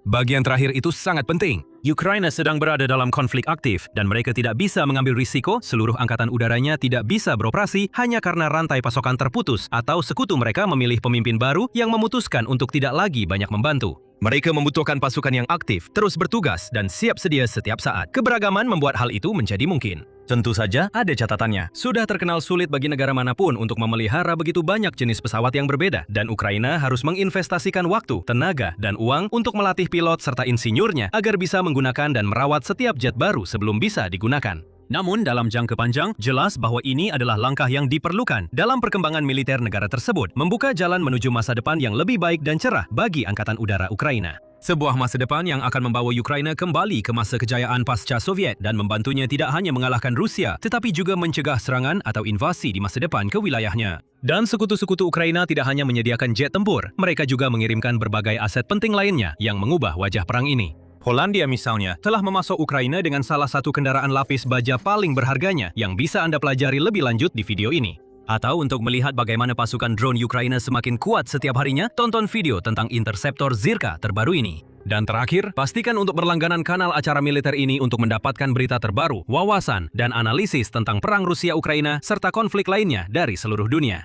Bagian terakhir itu sangat penting. Ukraina sedang berada dalam konflik aktif dan mereka tidak bisa mengambil risiko seluruh angkatan udaranya tidak bisa beroperasi hanya karena rantai pasokan terputus atau sekutu mereka memilih pemimpin baru yang memutuskan untuk tidak lagi banyak membantu. Mereka membutuhkan pasukan yang aktif, terus bertugas, dan siap sedia setiap saat. Keberagaman membuat hal itu menjadi mungkin. Tentu saja ada catatannya. Sudah terkenal sulit bagi negara manapun untuk memelihara begitu banyak jenis pesawat yang berbeda, dan Ukraina harus menginvestasikan waktu, tenaga, dan uang untuk melatih pilot serta insinyurnya agar bisa menggunakan dan merawat setiap jet baru sebelum bisa digunakan. Namun dalam jangka panjang, jelas bahwa ini adalah langkah yang diperlukan dalam perkembangan militer negara tersebut, membuka jalan menuju masa depan yang lebih baik dan cerah bagi Angkatan Udara Ukraina. Sebuah masa depan yang akan membawa Ukraina kembali ke masa kejayaan pasca Soviet dan membantunya tidak hanya mengalahkan Rusia, tetapi juga mencegah serangan atau invasi di masa depan ke wilayahnya. Dan sekutu-sekutu Ukraina tidak hanya menyediakan jet tempur, mereka juga mengirimkan berbagai aset penting lainnya yang mengubah wajah perang ini. Polandia misalnya telah memasok Ukraina dengan salah satu kendaraan lapis baja paling berharganya yang bisa Anda pelajari lebih lanjut di video ini. Atau untuk melihat bagaimana pasukan drone Ukraina semakin kuat setiap harinya, tonton video tentang Interceptor Zirka terbaru ini. Dan terakhir, pastikan untuk berlangganan kanal acara militer ini untuk mendapatkan berita terbaru, wawasan, dan analisis tentang perang Rusia-Ukraina serta konflik lainnya dari seluruh dunia.